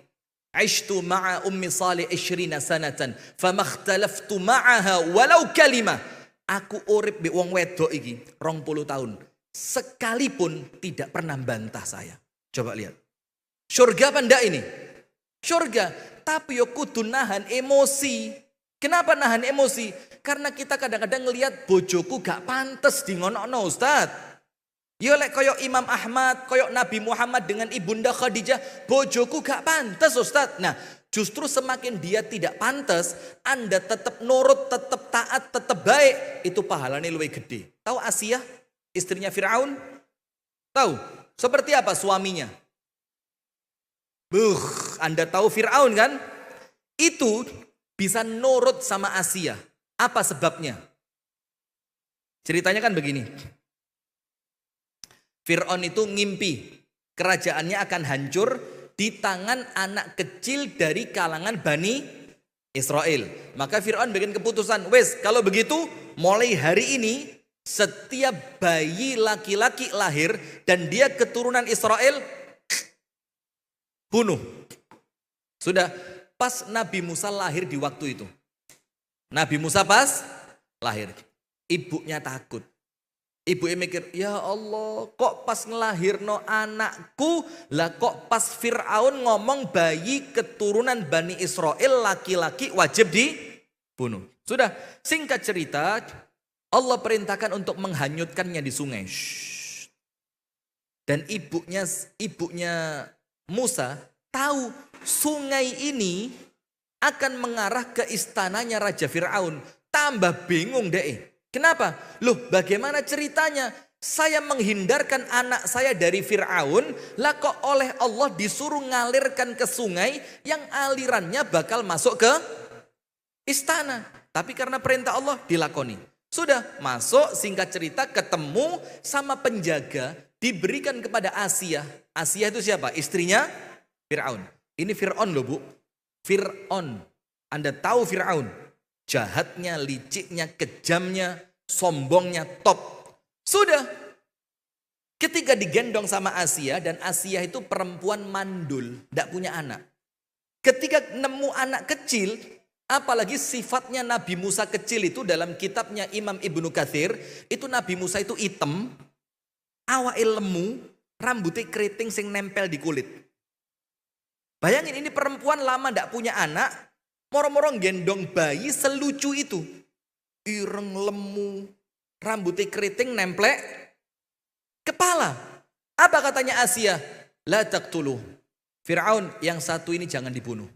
Aishtu ma'a ummi Salih 20 sanatan, famakhtalaftu ma'aha walau kalimah. aku urip mbek wong wedok iki 20 tahun. Sekalipun tidak pernah bantah saya. Coba lihat. Surga apa enggak ini? Surga. Tapi yo kudu nahan emosi. Kenapa nahan emosi? Karena kita kadang-kadang ngelihat bojoku gak pantes di ngono-ngono Ustaz. Yo lek koyok Imam Ahmad, koyok Nabi Muhammad dengan Ibunda Khadijah, bojoku gak pantes Ustaz. Nah, justru semakin dia tidak pantas, Anda tetap nurut, tetap taat, tetap baik, itu pahalanya lebih gede. Tahu Asiyah, istrinya Fir'aun? Tahu? Seperti apa suaminya? Anda tahu Fir'aun kan? Itu bisa nurut sama Asiyah. Apa sebabnya? Ceritanya kan begini. Fir'aun itu ngimpi kerajaannya akan hancur di tangan anak kecil dari kalangan Bani Israel. Maka Fir'aun bikin keputusan, wes kalau begitu mulai hari ini setiap bayi laki-laki lahir dan dia keturunan Israel, bunuh. Sudah pas Nabi Musa lahir di waktu itu. Nabi Musa pas lahir. Ibunya takut. Ibunya mikir, ya Allah kok pas ngelahirno anakku, lah kok pas Fir'aun ngomong bayi keturunan Bani Israel laki-laki wajib dibunuh. Sudah, singkat cerita, Allah perintahkan untuk menghanyutkannya di sungai. Dan ibunya Musa tahu sungai ini akan mengarah ke istananya Raja Fir'aun. Tambah bingung deh. Kenapa? Loh bagaimana ceritanya? Saya menghindarkan anak saya dari Fir'aun, lah kok oleh Allah disuruh ngalirkan ke sungai yang alirannya bakal masuk ke istana. Tapi karena perintah Allah dilakoni. Sudah masuk, singkat cerita ketemu sama penjaga, diberikan kepada Asiyah. Asiyah itu siapa? Istrinya Fir'aun. Ini Fir'aun loh bu. Fir'aun. Anda tahu Fir'aun? Jahatnya, liciknya, kejamnya, sombongnya top. Sudah. Ketika digendong sama Asiyah, dan Asiyah itu perempuan mandul, tidak punya anak. Ketika nemu anak kecil, apalagi sifatnya Nabi Musa kecil itu dalam kitabnya Imam Ibnu Katsir, itu Nabi Musa itu hitam, awake lemu, rambutnya keriting sing nempel di kulit. Bayangin ini perempuan lama tidak punya anak, moro-moro gendong bayi selucu itu. Ireng lemu, rambutnya keriting nemplek kepala. Apa katanya Asiyah? La taqtuluh. Fir'aun yang satu ini jangan dibunuh.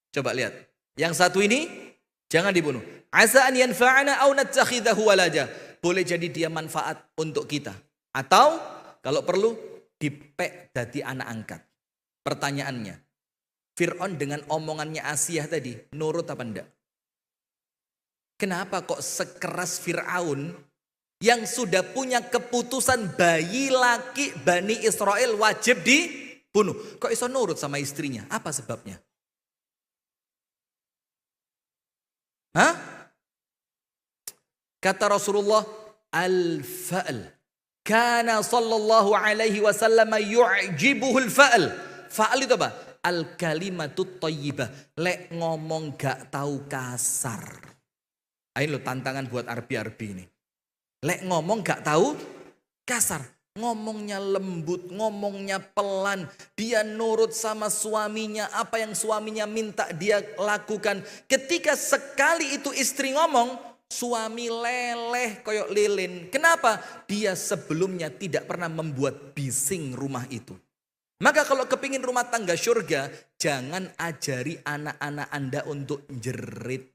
Coba lihat. Yang satu ini jangan dibunuh. Asa an yanfa'ana aw nattakhidahu walada. Boleh jadi dia manfaat untuk kita. Atau kalau perlu dipek dadi anak angkat. Pertanyaannya, Fir'aun dengan omongannya Asiyah tadi, nurut apa enggak? Kenapa kok sekeras Fir'aun yang sudah punya keputusan bayi laki Bani Israel wajib dibunuh? Kok iso nurut sama istrinya? Apa sebabnya? Hah? Kata Rasulullah, al-fa'l. Kana sallallahu alaihi wasallam yu'jibuhul fa'l. Fa'al itu apa? Al-kalimatut thayyibah. Lek ngomong gak tahu kasar. Ayo lo tantangan buat Arbi-Arbi ini. Lek ngomong gak tahu kasar. Ngomongnya lembut, ngomongnya pelan. Dia nurut sama suaminya. Apa yang suaminya minta dia lakukan. Ketika sekali itu istri ngomong, suami leleh koyok lilin. Kenapa? Dia sebelumnya tidak pernah membuat bising rumah itu. Maka kalau kepingin rumah tangga surga, jangan ajari anak-anak Anda untuk jerit.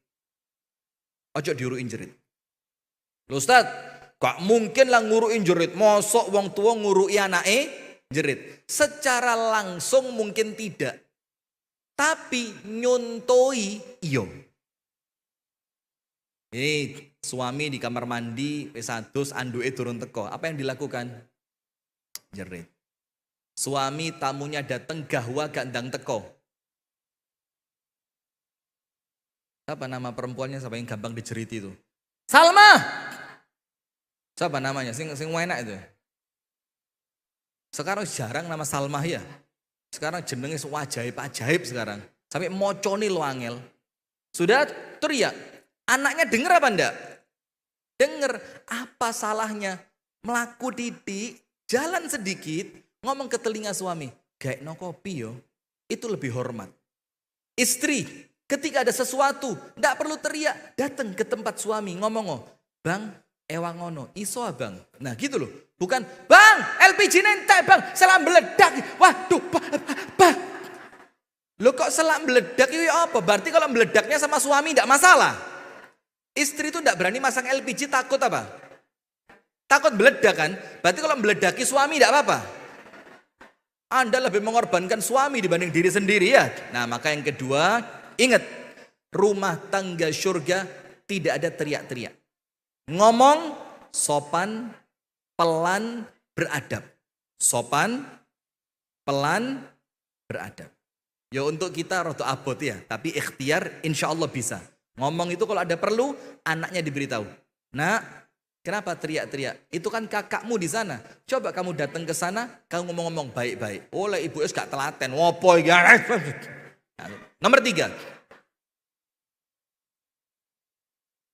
Ojo diuruin jerit. Loh Ustaz, kok mungkin lah nguruin jerit? Mosok wong tua ngurui anake jerit. Secara langsung mungkin tidak. Tapi nyontoi iyo. Ini suami di kamar mandi, wis adus anduke turun teko. Apa yang dilakukan? Jerit. Suami tamunya datang gahwa gandang teko. Siapa nama perempuannya siapa yang gampang dijeriti itu? Salma. Siapa namanya? Sing enak itu. Sekarang jarang nama Salma ya. Sekarang jenenge ajaib sekarang. Sampai moconi lo angel. Sudah teriak. Anaknya dengar apa enggak? Dengar, apa salahnya? Melaku titik, jalan sedikit, ngomong ke telinga suami. Gaek no kopi yo, itu lebih hormat. Istri, ketika ada sesuatu, tidak perlu teriak. Datang ke tempat suami, ngomong, bang, ewangono, iso bang. Nah gitu loh, bukan, bang, LPG nentek bang, selang meledak. Waduh, bang. Lo kok selang meledak itu apa? Berarti kalau meledaknya sama suami tidak masalah. Istri itu tidak berani masang LPG takut apa? Takut meledak kan? Berarti kalau meledaki suami tidak apa-apa. Anda lebih mengorbankan suami dibanding diri sendiri ya. Nah maka yang kedua, ingat. Rumah tangga surga tidak ada teriak-teriak. Ngomong sopan, pelan, beradab. Sopan, pelan, beradab. Ya untuk kita roto abot ya. Tapi ikhtiar insya Allah bisa. Ngomong itu kalau ada perlu, anaknya diberitahu. Nah, kenapa teriak-teriak? Itu kan kakakmu di sana. Coba kamu datang ke sana, kamu ngomong-ngomong baik-baik. Oleh ibu es gak telaten. Wopo ya. Nomor 3.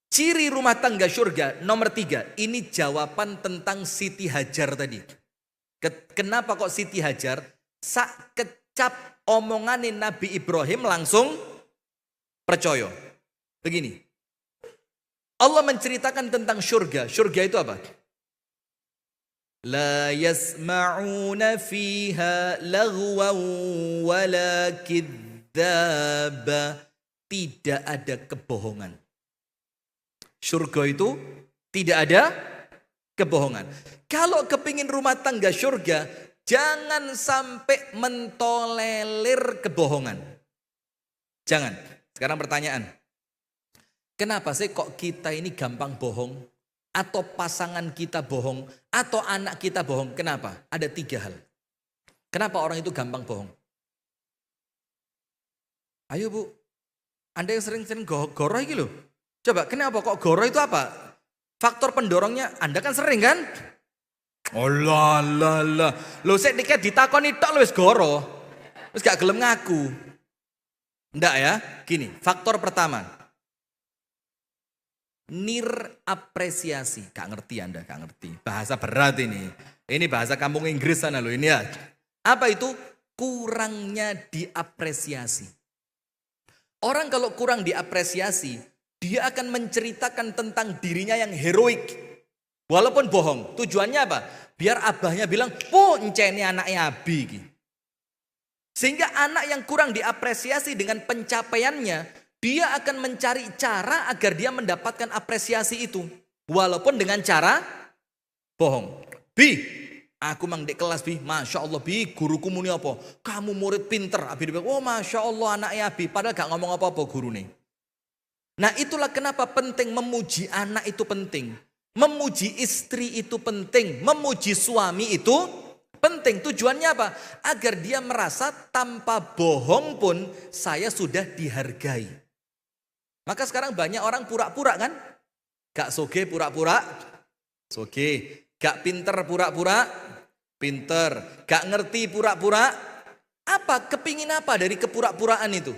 Ciri rumah tangga surga nomor 3. Ini jawaban tentang Siti Hajar tadi. Kenapa kok Siti Hajar? Sak kecap omonganin Nabi Ibrahim langsung percaya. Begini, Allah menceritakan tentang surga. Surga itu apa? La yasma'una fiha lagwan wala kidzaba. Tidak ada kebohongan. Surga itu tidak ada kebohongan. Kalau kepingin rumah tangga surga, jangan sampai mentolerir kebohongan. Jangan. Sekarang pertanyaan. Kenapa sih kok kita ini gampang bohong? Atau pasangan kita bohong? Atau anak kita bohong? Kenapa? Ada 3 hal. Kenapa orang itu gampang bohong? Ayo bu, Anda yang sering-sering goroh ini loh. Coba kenapa kok goroh itu apa? Faktor pendorongnya Anda kan sering kan? Oh lah. Loh saya dikit ditakoni tok wis goroh. Terus gak gelem ngaku. Ndak ya? Gini, faktor pertama. Nirapresiasi. Gak ngerti Anda, gak ngerti. Bahasa berat ini. Ini bahasa kampung Inggris sana loh ini ya. Apa itu? Kurangnya diapresiasi. Orang kalau kurang diapresiasi, dia akan menceritakan tentang dirinya yang heroik. Walaupun bohong. Tujuannya apa? Biar abahnya bilang, encene anaknya abi. Sehingga anak yang kurang diapresiasi dengan pencapaiannya, dia akan mencari cara agar dia mendapatkan apresiasi itu. Walaupun dengan cara bohong. Bi, aku mang di kelas Bi. Masya Allah Bi, guruku muni apa? Kamu murid pinter. Abi bilang, oh Masya Allah anaknya Bi. Padahal gak ngomong apa-apa guru nih. Nah itulah kenapa penting memuji anak itu penting. Memuji istri itu penting. Memuji suami itu penting. Tujuannya apa? Agar dia merasa tanpa bohong pun saya sudah dihargai. Maka sekarang banyak orang pura-pura kan? Gak soge pura-pura, soge. Gak pinter pura-pura, pinter. Gak ngerti pura-pura. Apa? Kepingin apa dari kepura-puraan itu?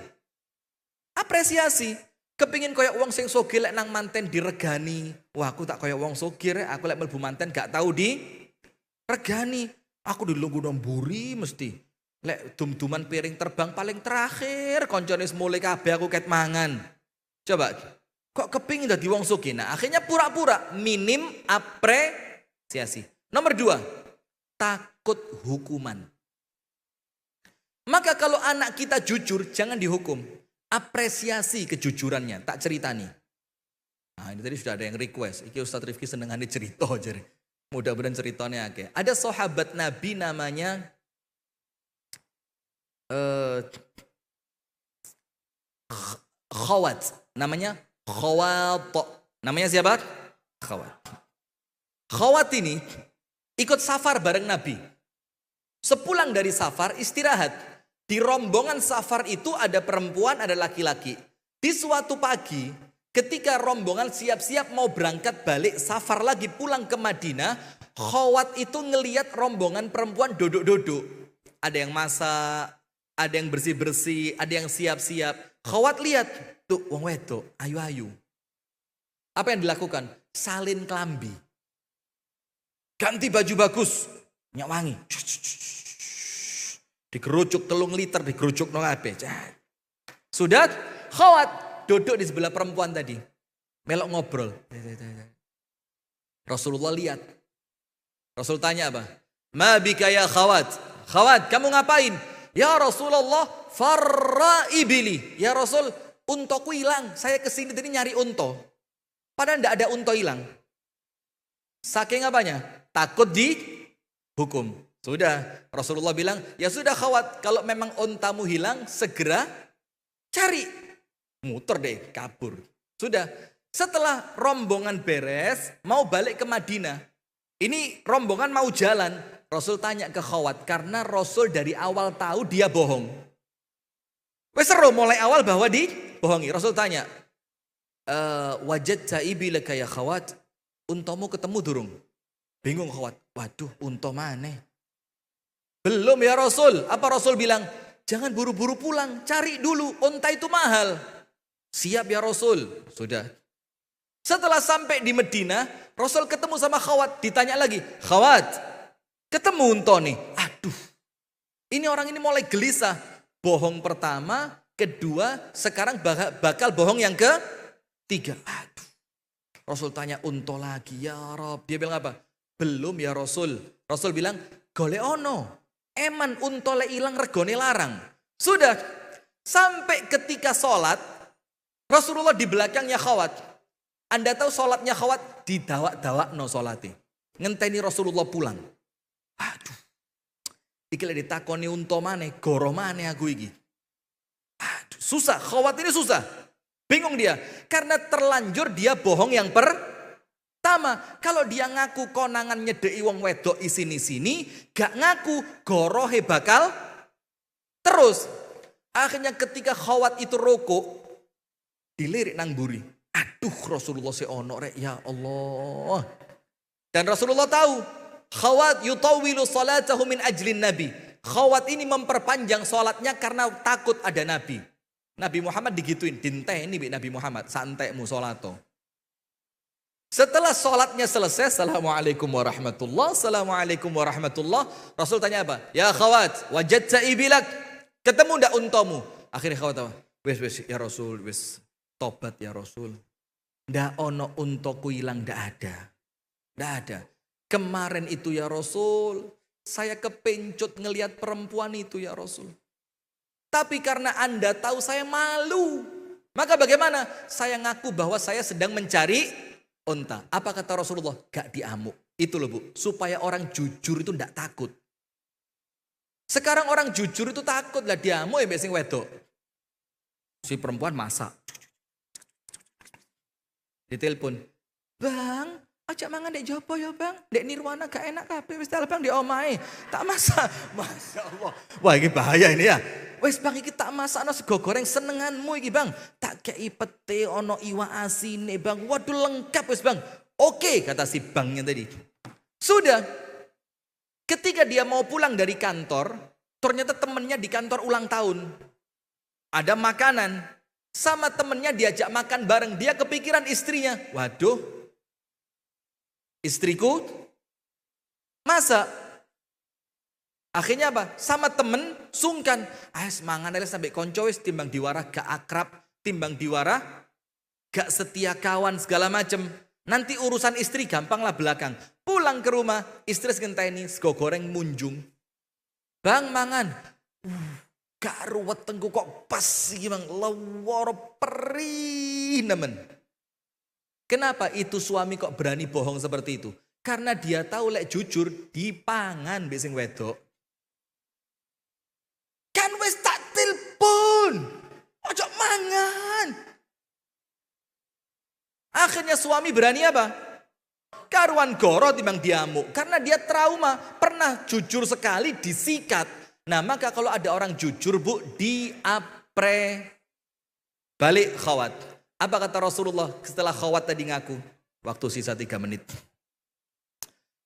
Apresiasi. Kepingin koyok wong sing soge lek nang manten diregani. Wah aku tak koyok wong soge rek. Aku lek mlebu manten gak tahu regani. Aku dilunggu nang mburi mesti. Lek dum-duman piring terbang paling terakhir. Koncone mulai kabeh aku ket mangan. Coba, kok kepingin dadi wong sugih? Nah, akhirnya pura-pura, minim apresiasi. Nomor 2, takut hukuman. Maka kalau anak kita jujur, jangan dihukum. Apresiasi kejujurannya, tak ceritani. Nah, ini tadi sudah ada yang request. Iki Ustadz Rifki senengane cerita jadi. Mudah-mudahan ceritanya akeh. Ada sahabat Nabi namanya Khawat. Namanya Khawat. Namanya siapa? Khawat. Khawat ini ikut safar bareng Nabi. Sepulang dari safar istirahat. Di rombongan safar itu ada perempuan, ada laki-laki. Di suatu pagi ketika rombongan siap-siap mau berangkat balik safar lagi pulang ke Madinah. Khawat itu ngelihat rombongan perempuan duduk-duduk. Ada yang masak, ada yang bersih-bersih, ada yang siap-siap. Khawat lihat, tuh wong wedok, ayu-ayu. Apa yang dilakukan? Salin kelambi. Ganti baju bagus. Minyak wangi. Digerucuk 3 liter, digerucuk no kabeh. Sudah, Khawat duduk di sebelah perempuan tadi. Melok ngobrol. Rasulullah lihat. Rasul tanya apa? Ma bika ya Khawat? Khawat, kamu ngapain? Ya Rasulullah, farra ibili. Ya Rasul, untoku hilang. Saya kesini tadi nyari unto. Padahal tidak ada unto hilang. Saking apanya? Takut dihukum. Sudah, Rasulullah bilang, ya sudah Khawat, kalau memang untamu hilang, segera cari. Muter deh, kabur. Sudah, setelah rombongan beres, mau balik ke Madinah. Ini rombongan mau jalan. Rasul tanya ke Khawat, karena Rasul dari awal tahu dia bohong. Wes seru mulai awal bahwa dibohongi. Rasul tanya, wajadta ibilaka ya Khawat, untamu ketemu durung? Bingung Khawat, waduh unta mana? Belum ya Rasul. Apa Rasul bilang? Jangan buru-buru pulang, cari dulu, unta itu mahal. Siap ya Rasul. Sudah. Setelah sampai di Medina, Rasul ketemu sama Khawat, ditanya lagi, Khawat, ketemu unta nih. Aduh, ini orang ini mulai gelisah. Bohong pertama, kedua, sekarang bakal bohong yang ketiga. Aduh. Rasul tanya unta lagi, ya Rob. Dia bilang apa? Belum ya Rasul. Rasul bilang, golek ono. Eman untole ilang regone larang. Sudah. Sampai ketika sholat, Rasulullah di belakangnya Khawat. Anda tahu sholatnya Khawat? Didawak-dawak no sholatnya. Ngenteni Rasulullah pulang. Aduh. Iki lek ditakoni unta maneh, goro maneh aku iki. Aduh, susah. Khawat ini susah. Bingung dia. Karena terlanjur dia bohong yang pertama. Kalau dia ngaku konangan nyedeki wong wedok isini-sini, gak ngaku, gorohe bakal terus. Akhirnya ketika Khawat itu rokok, dilirik nang buri. Aduh, Rasulullah seono rek, ya Allah. Dan Rasulullah tahu, Khawat yutawilu salatahu min ajlin Nabi. Khawat ini memperpanjang salatnya karena takut ada Nabi. Nabi Muhammad digituin, dinteni Nabi Muhammad, santekmu salato. Setelah sholatnya selesai, Assalamualaikum warahmatullah, Assalamualaikum warahmatullah. Rasul tanya apa? Ya Khawat, wajadta ibilak, ketemu ndak untamu? Akhirnya Khawat apa? Wes ya Rasul, wes tobat ya Rasul. Ndak ono untoku hilang, ndak ada. Kemarin itu ya Rasul, saya kepencut ngelihat perempuan itu ya Rasul. Tapi karena Anda tahu saya malu, maka bagaimana? Saya ngaku bahwa saya sedang mencari unta. Apa kata Rasulullah? Gak diamuk. Itu loh Bu, supaya orang jujur itu ndak takut. Sekarang orang jujur itu takut lah, diamuk ya sing wedok. Si perempuan masak. Ditelepon, Bang, ajak mangan dek jopo ya Bang. Dek Nirwana gak enak kabeh wis Bang di omahe. Tak masak. Masya Allah. Wah ini bahaya ini ya. Wes Bang iki tak masakno sego goreng senenganmu iki Bang. Tak kei pete ono iwak asine Bang. Waduh lengkap wes Bang. Oke kata si Bangnya tadi. Sudah. Ketika dia mau pulang dari kantor, ternyata temennya di kantor ulang tahun. Ada makanan. Sama temennya diajak makan bareng. Dia kepikiran istrinya. Waduh. Istriku masak. Akhirnya apa? Sama temen sungkan. Semangan aja sampai konco wis timbang diwara gak akrab, timbang diwara gak setia kawan segala macem. Nanti urusan istri gampang lah belakang. Pulang ke rumah, istri ngenteni sego goreng munjung. Bang mangan. Gak ruwet tengku kok pas iki Bang. Lawara perih nemen. Kenapa itu suami kok berani bohong seperti itu? Karena dia tahu lek jujur dipangan besing wedok. Kan wis tak telepon. Ojo mangan. Akhirnya suami berani apa? Karuan goro timbang diamuk. Karena dia trauma. Pernah jujur sekali disikat. Nah maka kalau ada orang jujur Bu, diapre. Balik Khawat. Apa kata Rasulullah setelah Khawat tadi ngaku? Waktu sisa 3 menit.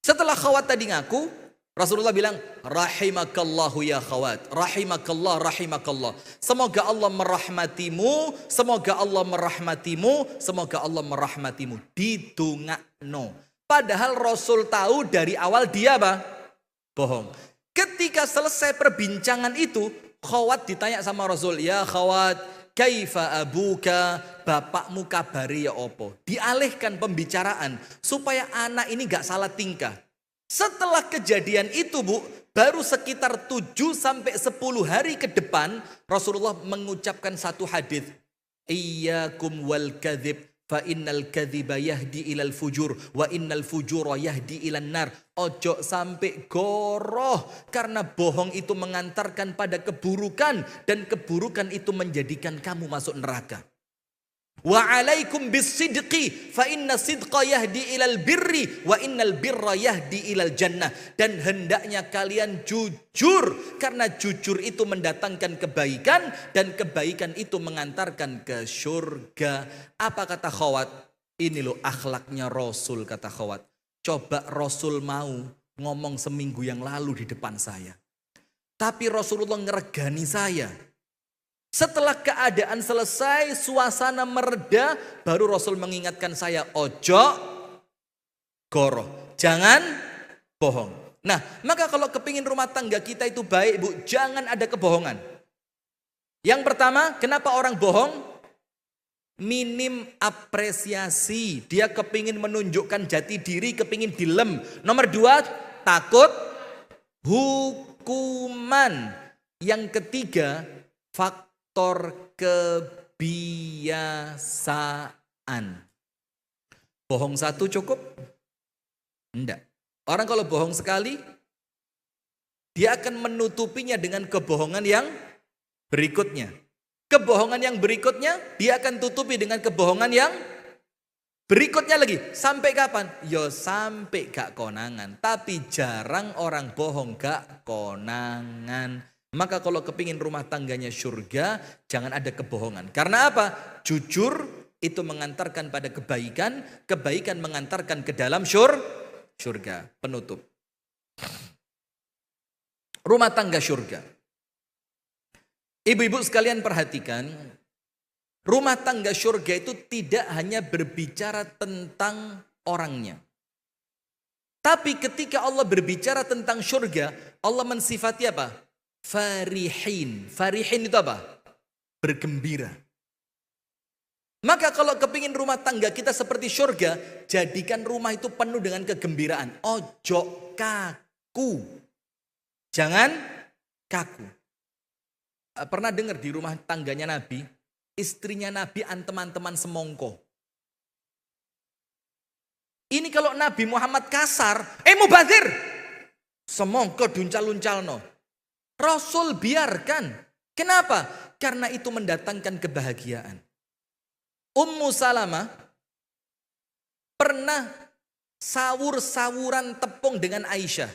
Setelah Khawat tadi ngaku, Rasulullah bilang, rahimakallahu ya khawat. Rahimakallah, rahimakallah. Semoga Allah merahmatimu, semoga Allah merahmatimu, semoga Allah merahmatimu. Didongakno. Padahal Rasul tahu dari awal dia apa? Bohong. Ketika selesai perbincangan itu, khawat ditanya sama Rasul, ya khawat, kaifa abuka, bapakmu kabari ya opo. Dialihkan pembicaraan supaya anak ini gak salah tingkah. Setelah kejadian itu Bu, baru sekitar 7-10 hari ke depan Rasulullah mengucapkan satu hadis. Iyyakum wal kadhib fa innal kadhiba yahdi ilal fujur wa innal fujura yahdi ilan nar. Ojo sampai goroh karena bohong itu mengantarkan pada keburukan dan keburukan itu menjadikan kamu masuk neraka. Wa alaikum bisidqi fa inna sidqa yahdi ilal birri wa innal birra yahdi ilal jannah. Dan hendaknya kalian jujur karena jujur itu mendatangkan kebaikan dan kebaikan itu mengantarkan ke surga. Apa kata khawat? Ini loh akhlaknya Rasul, kata khawat. Coba Rasul mau ngomong seminggu yang lalu di depan saya. Tapi Rasulullah ngeregani saya. Setelah keadaan selesai, suasana mereda, baru Rasul mengingatkan saya, ojo goroh, jangan bohong. Nah, maka kalau kepingin rumah tangga kita itu baik Bu, jangan ada kebohongan. Yang pertama, kenapa orang bohong? Minim apresiasi, dia kepingin menunjukkan jati diri, kepingin dilem. Nomor 2, takut hukuman. Yang ketiga, faktor kebiasaan. Bohong satu cukup? Enggak. Orang kalau bohong sekali, dia akan menutupinya dengan kebohongan yang berikutnya. Kebohongan yang berikutnya, dia akan tutupi dengan kebohongan yang berikutnya lagi. Sampai kapan? Yo sampai gak konangan. Tapi jarang orang bohong gak konangan. Maka kalau kepingin rumah tangganya surga, jangan ada kebohongan. Karena apa? Jujur itu mengantarkan pada kebaikan, kebaikan mengantarkan ke dalam surga. Penutup. Rumah tangga surga. Ibu-ibu sekalian perhatikan, rumah tangga surga itu tidak hanya berbicara tentang orangnya. Tapi ketika Allah berbicara tentang surga, Allah mensifati apa? Farihin. Farihin itu apa? Bergembira. Maka kalau kepingin rumah tangga kita seperti surga, jadikan rumah itu penuh dengan kegembiraan. Ojo kaku. Jangan kaku. Pernah dengar di rumah tangganya Nabi, istrinya Nabi teman-teman semongko. Ini kalau Nabi Muhammad kasar, mubazir. Semongko duncal-luncal no. Rasul biarkan. Kenapa? Karena itu mendatangkan kebahagiaan. Ummu Salamah pernah sawur-sawuran tepung dengan Aisyah.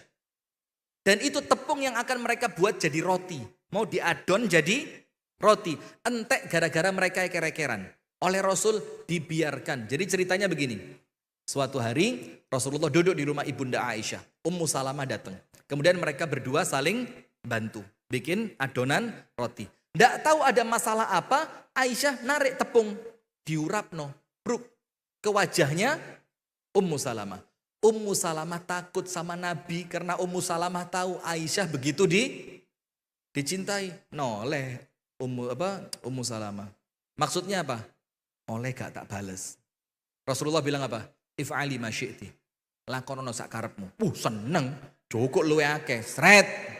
Dan itu tepung yang akan mereka buat jadi roti. Mau diadon jadi roti. Entek gara-gara mereka eker-ekeran. Oleh Rasul dibiarkan. Jadi ceritanya begini. Suatu hari Rasulullah duduk di rumah ibunda Aisyah. Ummu Salamah datang. Kemudian mereka berdua saling bantu bikin adonan roti. Nggak tahu ada masalah apa, Aisyah narik tepung, diurapno, bruk ke wajahnya Ummu Salamah. Ummu Salamah takut sama Nabi karena Ummu Salamah tahu Aisyah begitu dicintai. Noleh Ummu Salamah. Maksudnya apa? Oleh gak tak bales. Rasulullah bilang apa? If'ali ma syi'ti. Lakonono sak karepmu. Seneng. Cukup luwe akeh. Sret.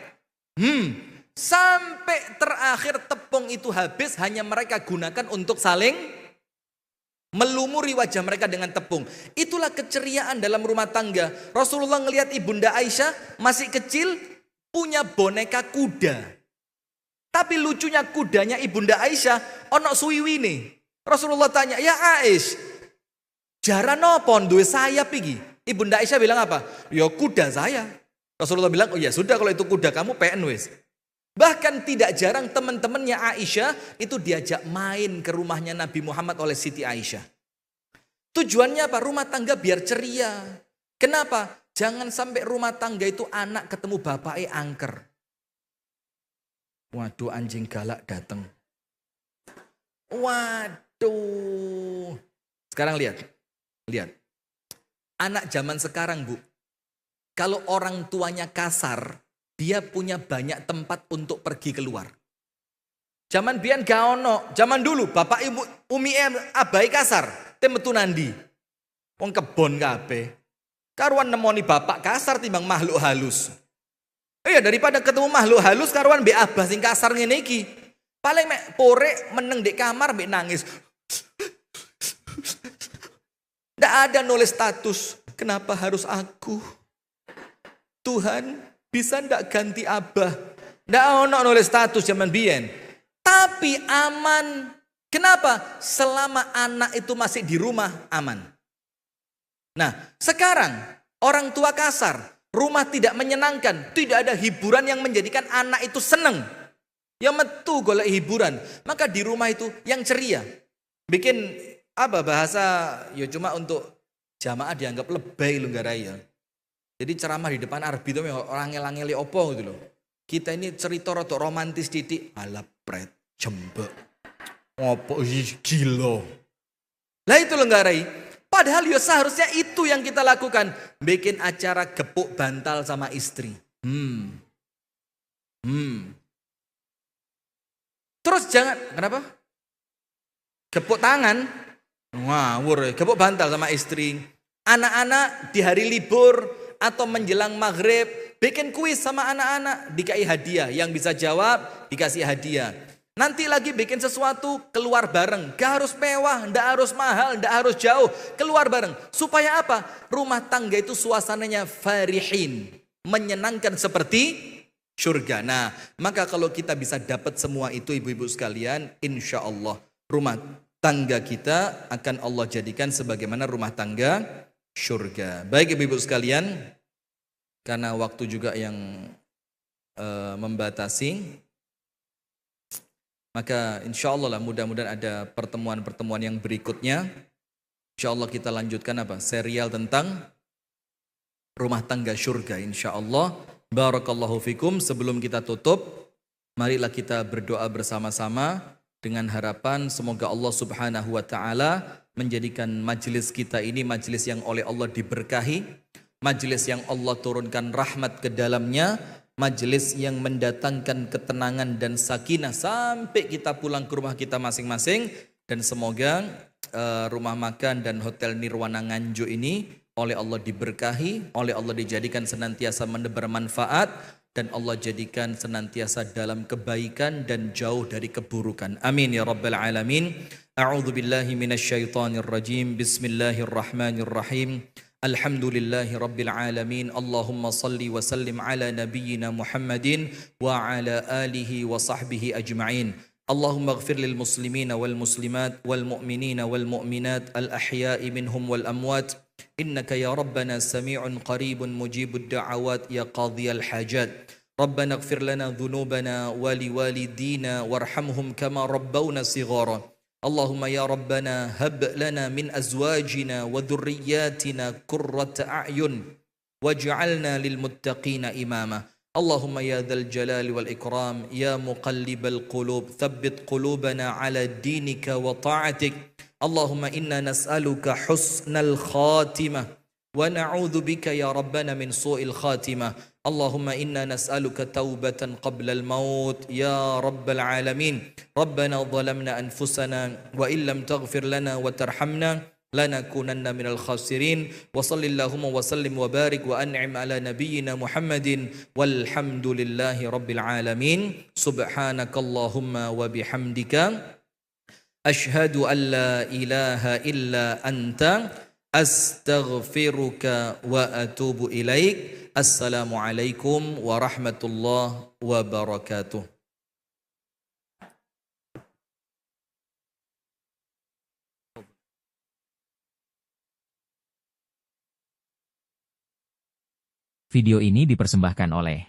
Sampai terakhir tepung itu habis, hanya mereka gunakan untuk saling melumuri wajah mereka dengan tepung. Itulah keceriaan dalam rumah tangga. Rasulullah ngelihat ibunda Aisyah masih kecil punya boneka kuda. Tapi lucunya kudanya ibunda Aisyah ono suwiwine. Rasulullah tanya, "Ya Aisyah, jaran apa duwe sayap iki?" Ibunda Aisyah bilang apa? "Ya kuda saya." Rasulullah bilang, "Oh ya sudah kalau itu kuda kamu PN wis." Bahkan tidak jarang teman-temannya Aisyah itu diajak main ke rumahnya Nabi Muhammad oleh Siti Aisyah. Tujuannya apa? Rumah tangga biar ceria. Kenapa? Jangan sampai rumah tangga itu anak ketemu bapaknya angker. Waduh, anjing galak datang. Waduh. Sekarang lihat. Anak zaman sekarang, Bu. Kalau orang tuanya kasar, dia punya banyak tempat untuk pergi keluar. Zaman biyen gak ono, zaman dulu bapak ibu umi abai kasar, metu nandi. Wong kebon kabeh. Karuan nemoni bapak kasar timbang makhluk halus. Iya, daripada ketemu makhluk halus karuan mbek abah sing kasar ngene iki. Paling mek pore meneng di kamar mbek nangis. Ndak ada nulis status, kenapa harus aku? Tuhan, bisa ndak ganti abah? Ndak ono nulis status zaman biyen. Tapi aman. Kenapa? Selama anak itu masih di rumah, aman. Nah, sekarang orang tua kasar, rumah tidak menyenangkan, tidak ada hiburan yang menjadikan anak itu seneng. Yang metu golek hiburan, maka di rumah itu yang ceria. Bikin apa bahasa ya cuma untuk jamaah dianggap lebay lu ya. Jadi ceramah di depan arbi itu orang ngeli opo gitu loh. Kita ini cerita rada romantis titik ala pret jembek. Ngopo gila. Lah itu lo nggarai. Padahal ya seharusnya itu yang kita lakukan. Bikin acara gepuk bantal sama istri. Terus jangan, kenapa? Gepuk tangan. Ngawur, gepuk bantal sama istri. Anak-anak di hari libur atau menjelang maghrib. Bikin kuis sama anak-anak. Dikasih hadiah. Yang bisa jawab dikasih hadiah. Nanti lagi bikin sesuatu, keluar bareng. Gak harus mewah, gak harus mahal, gak harus jauh. Keluar bareng. Supaya apa? Rumah tangga itu suasananya farihin. Menyenangkan seperti surga. Nah, maka kalau kita bisa dapat semua itu ibu-ibu sekalian, insya Allah rumah tangga kita akan Allah jadikan sebagaimana rumah tangga surga. Baik ibu-ibu sekalian, karena waktu juga yang membatasi, maka insya Allah lah mudah-mudahan ada pertemuan-pertemuan yang berikutnya. Insya Allah kita lanjutkan apa? Serial tentang rumah tangga surga insya Allah. Barakallahu fikum. Sebelum kita tutup, marilah kita berdoa bersama-sama dengan harapan semoga Allah subhanahu wa ta'ala menjadikan majelis kita ini majelis yang oleh Allah diberkahi, majelis yang Allah turunkan rahmat ke dalamnya, majelis yang mendatangkan ketenangan dan sakinah sampai kita pulang ke rumah kita masing-masing. Dan semoga rumah makan dan hotel Nirwana Nganjuk ini oleh Allah diberkahi, oleh Allah dijadikan senantiasa menebar manfaat, dan Allah jadikan senantiasa dalam kebaikan dan jauh dari keburukan. Amin ya rabbal alamin. A'udzu billahi minasyaitonir rajim. Bismillahirrahmanirrahim. Alhamdulillahi rabbil alamin. Allahumma salli wa sallim ala nabiyyina Muhammadin wa ala alihi wa sahbihi ajma'in. Allahumma ighfir lil muslimina wal muslimat wal mu'minina wal mu'minat al ahya'i minhum wal amwat. Innaka ya rabbana sami'un qaribun mujibud da'awat ya qadhiyal hajat. Rabbana ighfir lana dhunubana wa liwalidina warhamhum kama rabbawna sighara. Allahumma ya Rabbana hab lana min azwajina wa dhurriyyatina qurrata a'yun waj'alna lil muttaqina imama. Allahumma ya dzal jalali wal ikram ya muqallibal qulub thabbit qulubana ala dinika wa ta'atik. Allahumma inna nas'aluka husnal khatimah wa na'udzu bika ya Rabbana min su'il khatimah. Allahumma inna nas'aluka taubatan qabla al-maut ya rabbal alamin. Rabbana zalamna anfusana wa illam taghfir lana wa tarhamna lanakunanna minal khasirin. Wa sallallahu wa sallim wa barik wa an'im ala nabiyyina Muhammadin walhamdulillahi rabbil alamin. Subhanakallahumma wa bihamdika ashhadu an la ilaha illa anta astaghfiruka wa atubu ilaik. Assalamualaikum warahmatullahi wabarakatuh. Video ini dipersembahkan oleh